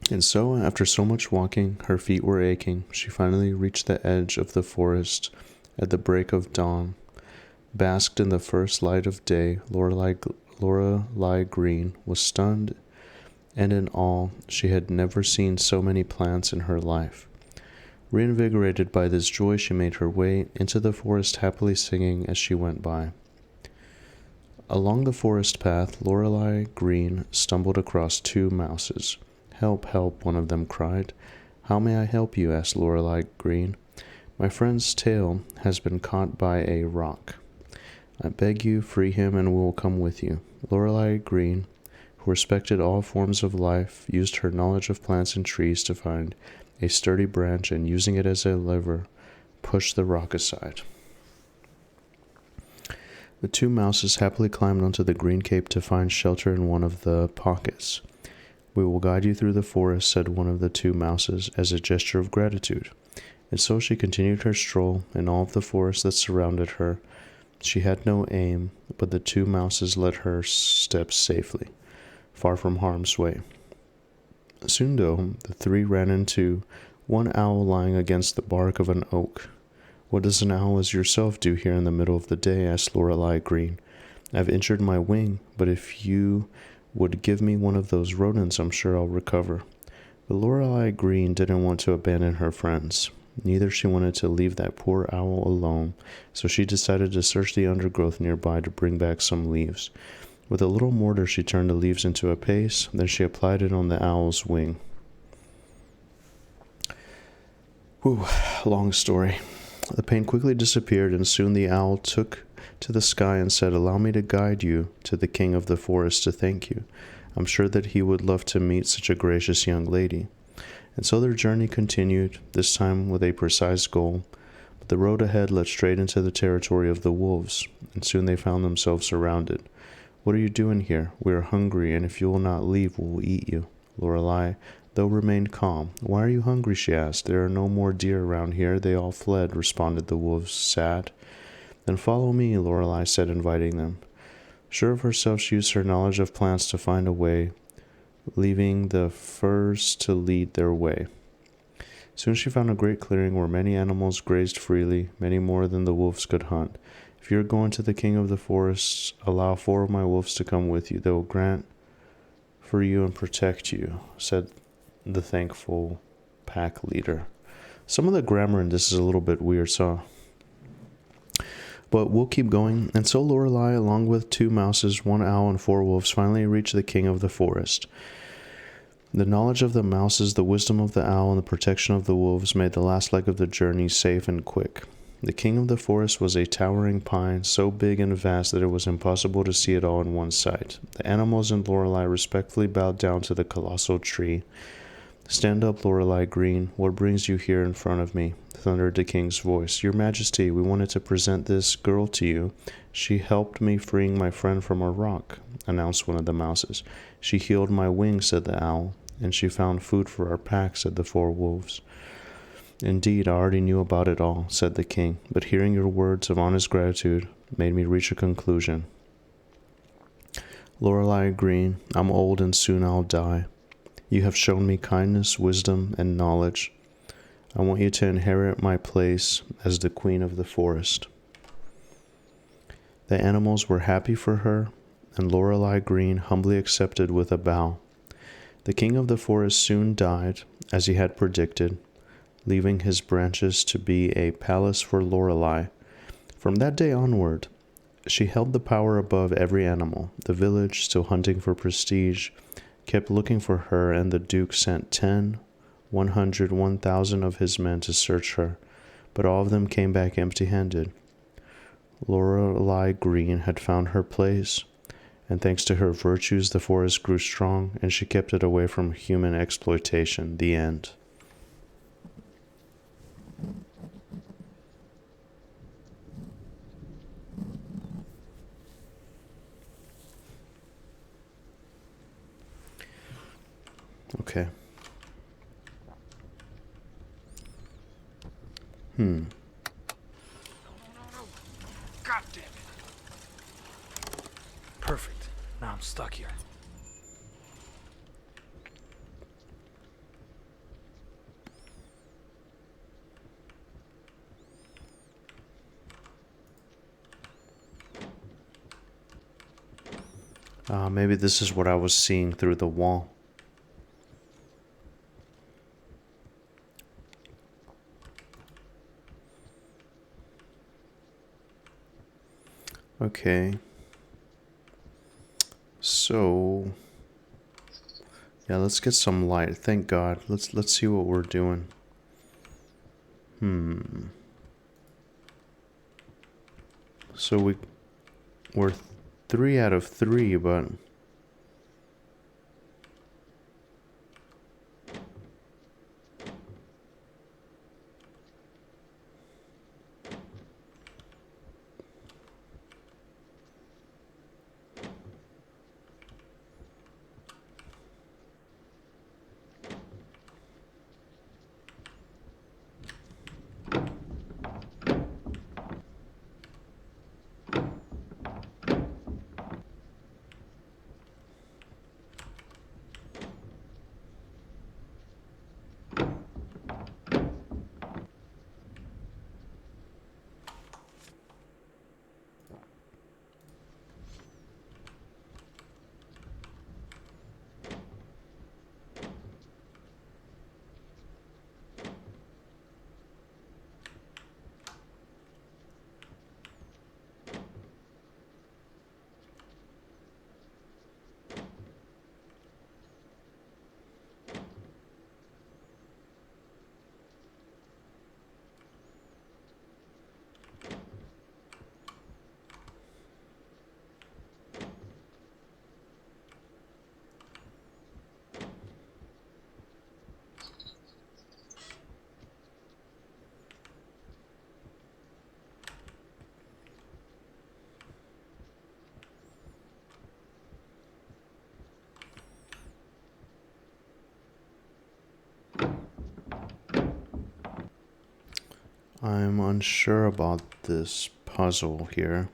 And so, after so much walking, her feet were aching, she finally reached the edge of the forest at the break of dawn. Basked in the first light of day, Lorelei Green was stunned, and in awe, she had never seen so many plants in her life. Reinvigorated by this joy, she made her way into the forest, happily singing as she went by. Along the forest path, Lorelei Green stumbled across two mouses. "Help, help," one of them cried. "How may I help you?" asked Lorelei Green. "My friend's tail has been caught by a rock. I beg you, free him and we will come with you." Lorelei Green, who respected all forms of life, used her knowledge of plants and trees to find a sturdy branch and, using it as a lever, pushed the rock aside. The two mouses happily climbed onto the green cape to find shelter in one of the pockets. "We will guide you through the forest," said one of the two mouses, as a gesture of gratitude. And so she continued her stroll in all of the forest that surrounded her. She had no aim, but the two mouses led her steps safely, far from harm's way. Soon, though, the three ran into one owl lying against the bark of an oak. "What does an owl as yourself do here in the middle of the day?" asked Lorelei Green. "I've injured my wing, but if you would give me one of those rodents, I'm sure I'll recover." But Lorelei Green didn't want to abandon her friends. Neither she wanted to leave that poor owl alone, so she decided to search the undergrowth nearby to bring back some leaves. With a little mortar, she turned the leaves into a paste, then she applied it on the owl's wing. Whew, long story. The pain quickly disappeared, and soon the owl took to the sky and said, "Allow me to guide you to the king of the forest to thank you. I'm sure that he would love to meet such a gracious young lady." And so their journey continued, this time with a precise goal. But the road ahead led straight into the territory of the wolves, and soon they found themselves surrounded. "What are you doing here? We are hungry, and if you will not leave, we will eat you." Lorelei, though, remained calm. "Why are you hungry?" she asked. "There are no more deer around here. They all fled," responded the wolves, sad. "Then follow me," Lorelei said, inviting them. Sure of herself, she used her knowledge of plants to find a way, leaving the firs to lead their way. Soon she found a great clearing where many animals grazed freely, many more than the wolves could hunt. "If you are going to the king of the forests, allow 4 of my wolves to come with you. They will grant for you and protect you," said the thankful pack leader. Some of the grammar in this is a little bit weird, so but we'll keep going. And so Lorelei, along with 2 mouses, 1 owl, and 4 wolves, finally reached the king of the forest. The knowledge of the mouses, the wisdom of the owl, and the protection of the wolves made the last leg of the journey safe and quick. The king of the forest was a towering pine, so big and vast that it was impossible to see it all in one sight. The animals and Lorelei respectfully bowed down to the colossal tree. "Stand up, Lorelei Green. What brings you here in front of me?" thundered the king's voice. "Your Majesty, we wanted to present this girl to you. She helped me freeing my friend from a rock," announced one of the mouses. "She healed my wing," said the owl. "And she found food for our pack," said the 4 wolves. "Indeed, I already knew about it all," said the king, "but hearing your words of honest gratitude made me reach a conclusion. Lorelei Green, I'm old and soon I'll die. You have shown me kindness, wisdom, and knowledge. I want you to inherit my place as the queen of the forest." The animals were happy for her, and Lorelei Green humbly accepted with a bow. The king of the forest soon died, as he had predicted, leaving his branches to be a palace for Lorelei. From that day onward, she held the power above every animal. The village, still hunting for prestige, kept looking for her, and the duke sent 10, 100, 1,000 of his men to search her, but all of them came back empty-handed. Lorelei Green had found her place, and thanks to her virtues, the forest grew strong, and she kept it away from human exploitation. The end. Okay. No. God damn it. Perfect. Now I'm stuck here. Maybe this is what I was seeing through the wall. Okay. So, yeah, let's get some light. Thank God. Let's see what we're doing. So we're 3 out of 3, but I'm unsure about this puzzle here.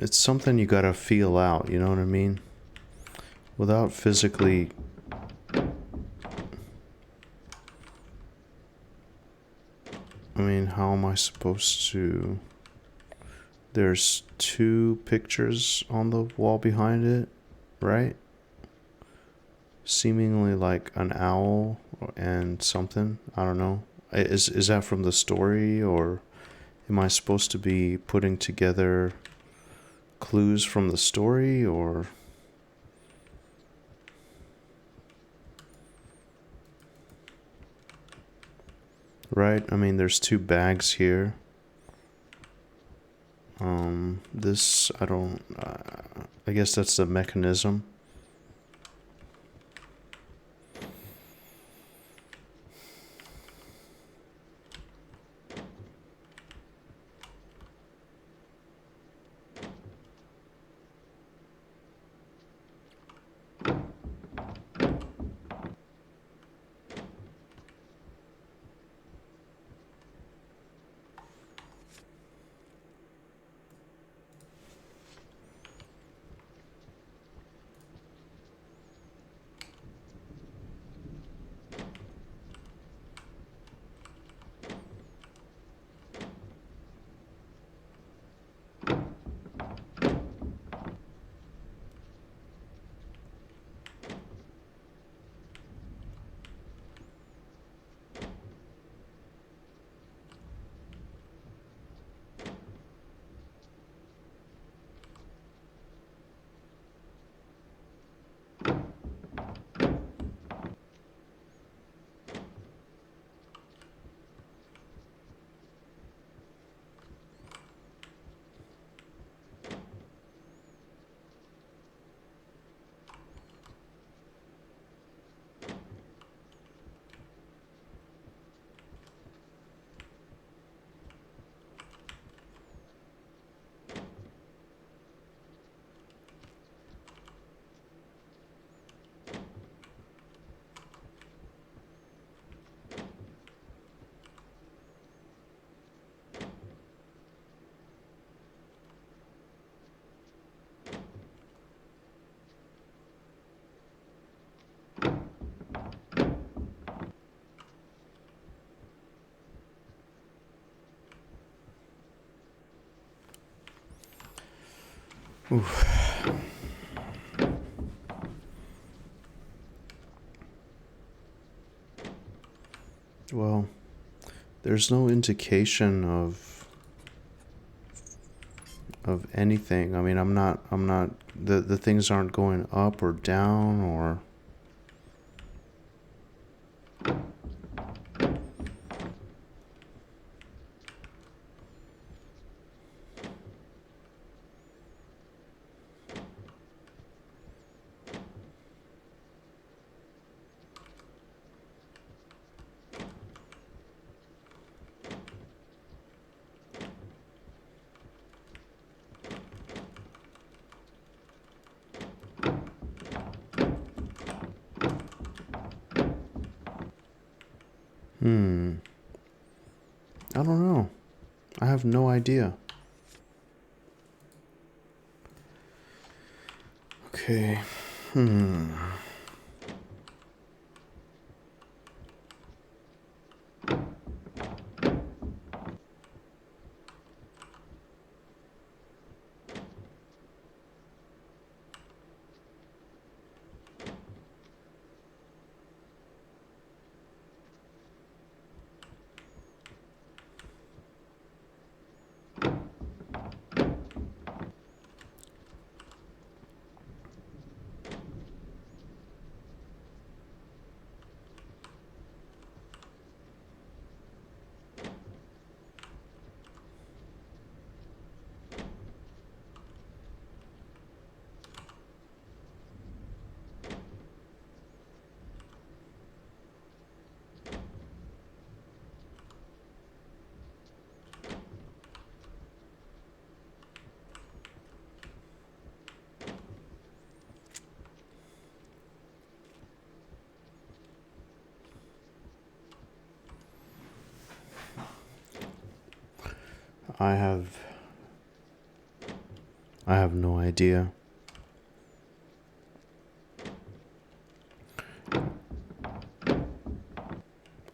It's something you gotta feel out, you know what I mean? Without physically... I mean, how am I supposed to... There's 2 pictures on the wall behind it, right? Seemingly like an owl and something. I don't know. Is that from the story, or am I supposed to be putting together clues from the story, or... Right? I mean, there's 2 bags here. This, I don't... I guess that's the mechanism. Oof. Well, there's no indication of anything. I mean, I'm not the things aren't going up or down or... I don't know. I have no idea. Okay. I have no idea.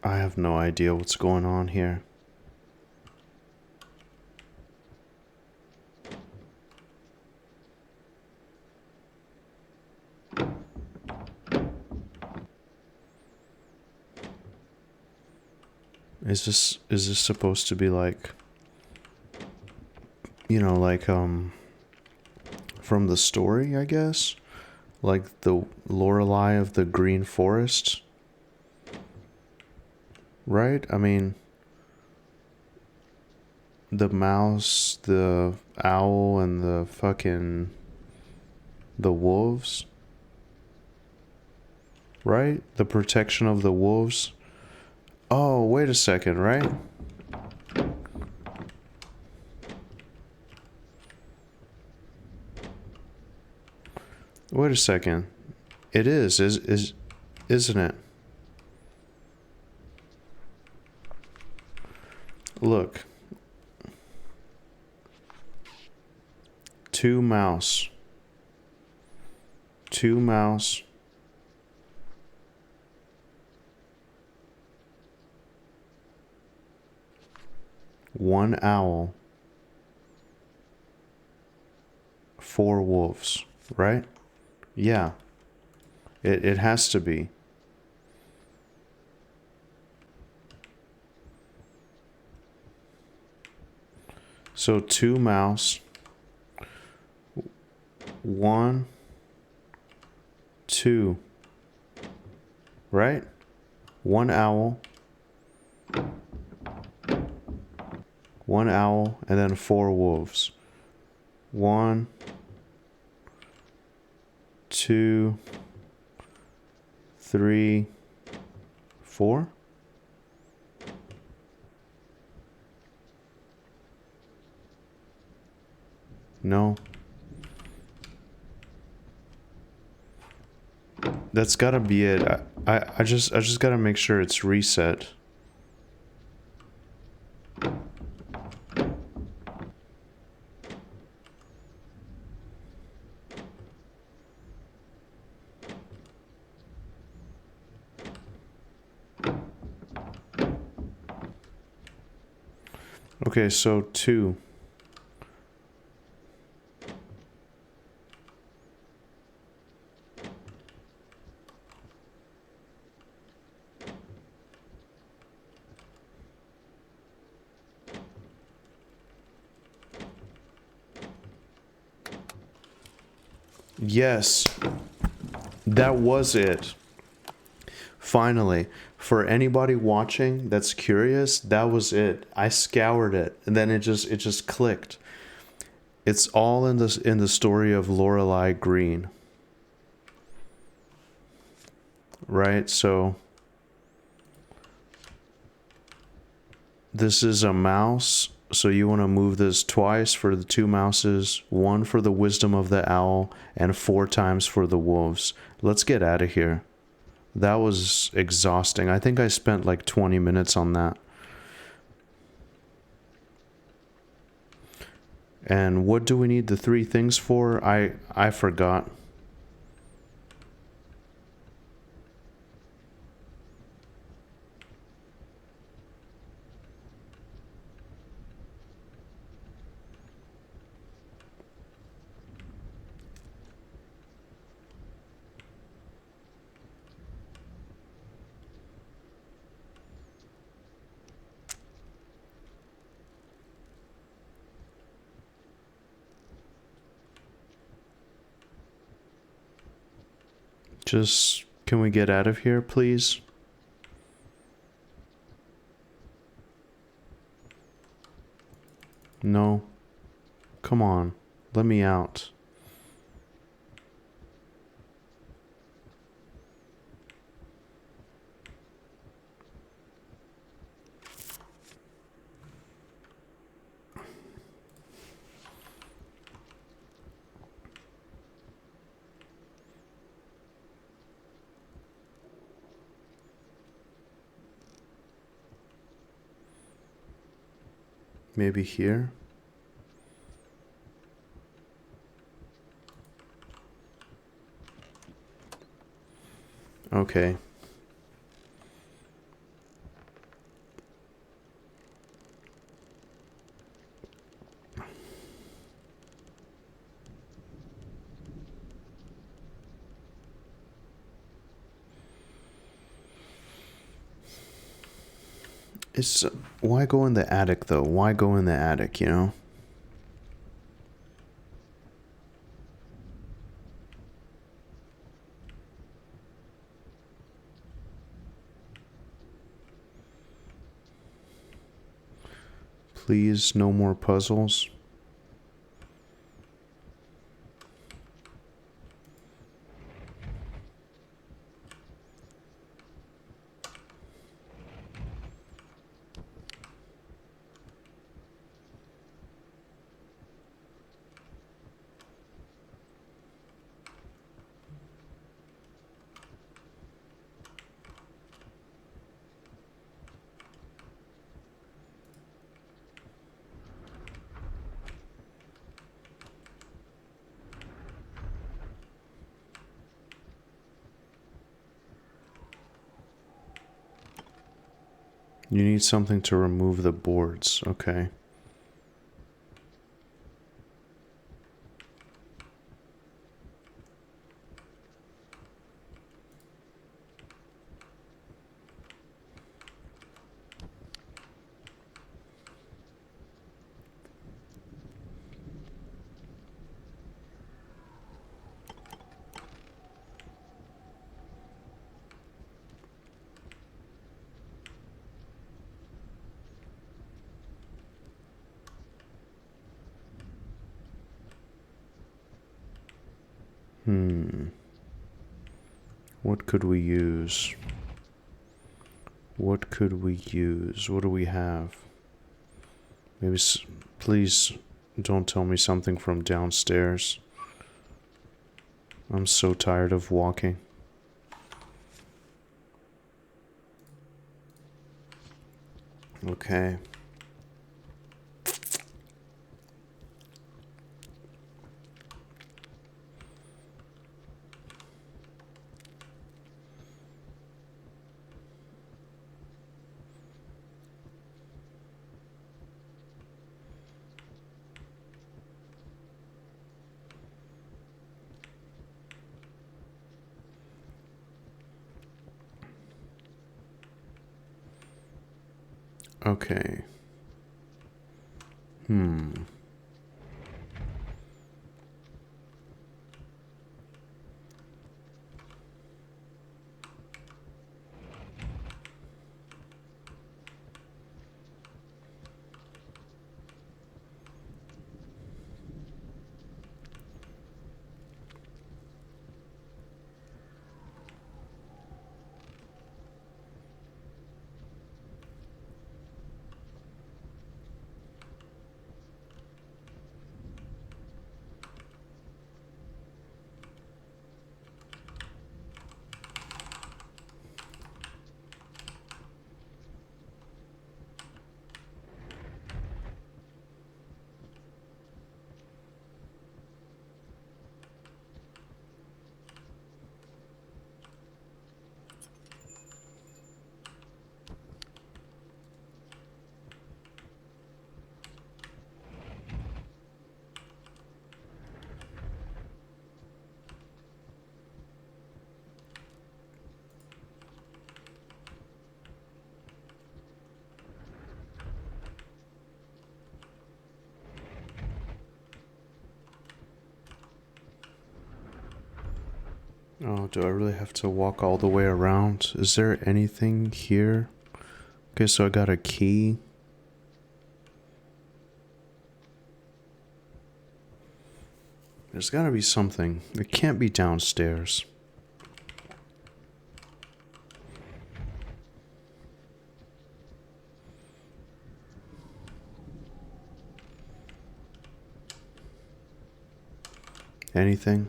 I have no idea what's going on here. Is this supposed to be like, you know, like from the story, I guess? Like the Lorelei of the Green Forest? Right? I mean, the mouse, the owl, and the wolves, right? The protection of the wolves. Oh, wait a second, right? Wait a second. It is, isn't it? Look. 2 mouse. 2 mouse. 1 owl. 4 wolves, right? Yeah. It has to be. So 2 mouse. 1, 2, right? 1 owl, 1 owl, and then 4 wolves. 1, 2, 3, 4. No. That's gotta be it. I just gotta make sure it's reset. Okay, so 2. Yes, that was it. Finally, for anybody watching that's curious, that was it. I scoured it, and then it just clicked. It's all in the story of Lorelei Green. Right? So this is a mouse. So you want to move this twice for the 2 mouses, 1 for the wisdom of the owl, and 4 times for the wolves. Let's get out of here. That was exhausting. I think I spent like 20 minutes on that. And what do we need the 3 things for? I forgot. Just, can we get out of here, please? No. Come on. Let me out. Maybe here? Okay. It's why go in the attic though? Why go in the attic, you know? Please, no more puzzles. You need something to remove the boards, okay. What could we use? What could we use? What do we have? Maybe, please don't tell me something from downstairs. I'm so tired of walking. Okay. Okay. Oh, do I really have to walk all the way around? Is there anything here? Okay, so I got a key. There's gotta be something. It can't be downstairs. Anything?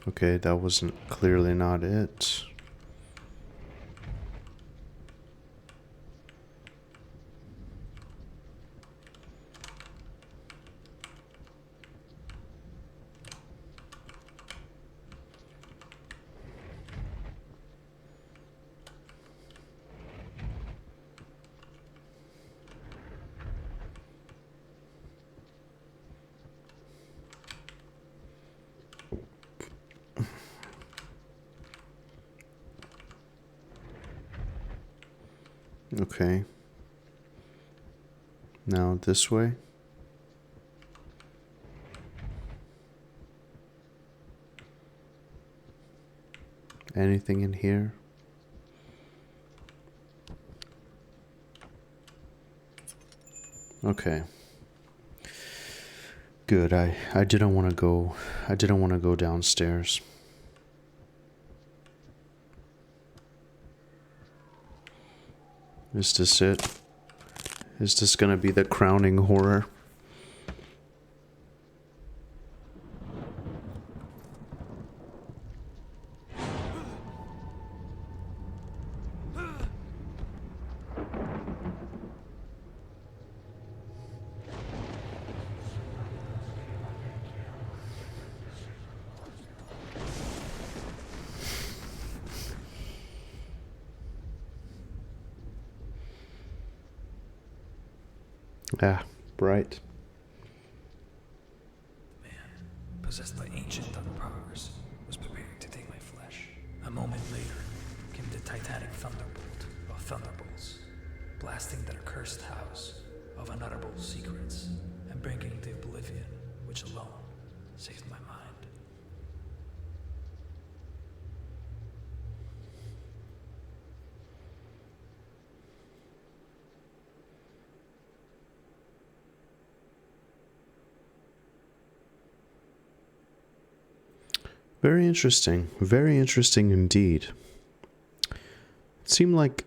Okay, that wasn't clearly not it. Okay. Now this way. Anything in here? Okay. Good. I didn't want to go downstairs. Is this it? Is this gonna be the crowning horror? Ah, bright. Man, possessed by ancient dark powers, was preparing to take my flesh. A moment later came the titanic thunderbolt of thunderbolts, blasting that accursed house of unutterable secrets and bringing the oblivion which alone saved my mind. Very interesting. Very interesting indeed. It seemed like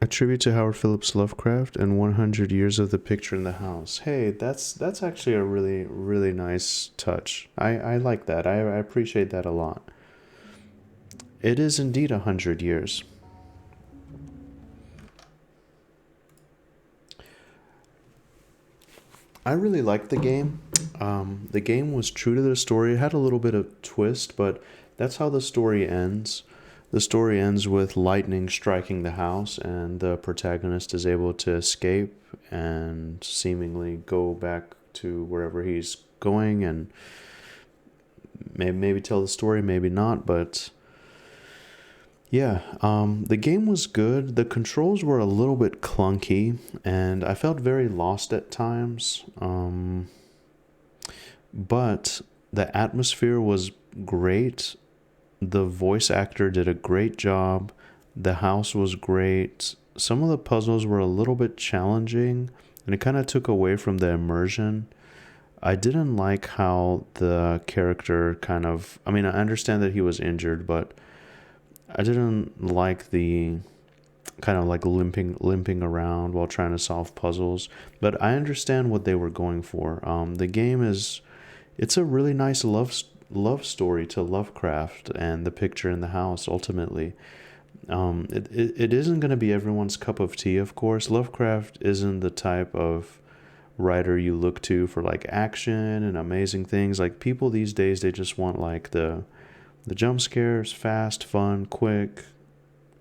a tribute to Howard Phillips Lovecraft and 100 Years of the Picture in the House. Hey, that's actually a really, really nice touch. I like that. I appreciate that a lot. It is indeed 100 years. I really liked the game. The game was true to the story. It had a little bit of twist, but that's how the story ends. The story ends with lightning striking the house, and the protagonist is able to escape and seemingly go back to wherever he's going and maybe tell the story, maybe not, but yeah, the game was good. The controls were a little bit clunky, and I felt very lost at times. But the atmosphere was great. The voice actor did a great job. The house was great. Some of the puzzles were a little bit challenging, and it kind of took away from the immersion. I didn't like how the character I mean, I understand that he was injured, but I didn't like the kind of like limping around while trying to solve puzzles, but I understand what they were going for. The game it's a really nice love story to Lovecraft and the picture in the house. Ultimately, it isn't going to be everyone's cup of tea, of course. Lovecraft isn't the type of writer you look to for like action and amazing things. Like people these days, they just want like the jump scares, fast, fun, quick,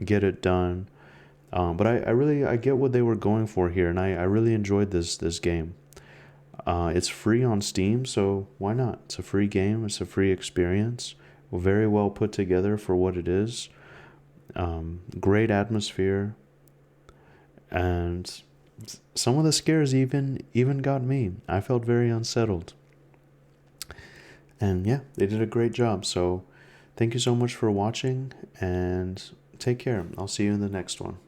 get it done. But I get what they were going for here, and I really enjoyed this game. It's free on Steam, so why not? It's a free game. It's a free experience. Very well put together for what it is. Great atmosphere, and some of the scares even got me. I felt very unsettled. And yeah, they did a great job. So thank you so much for watching, and take care. I'll see you in the next one.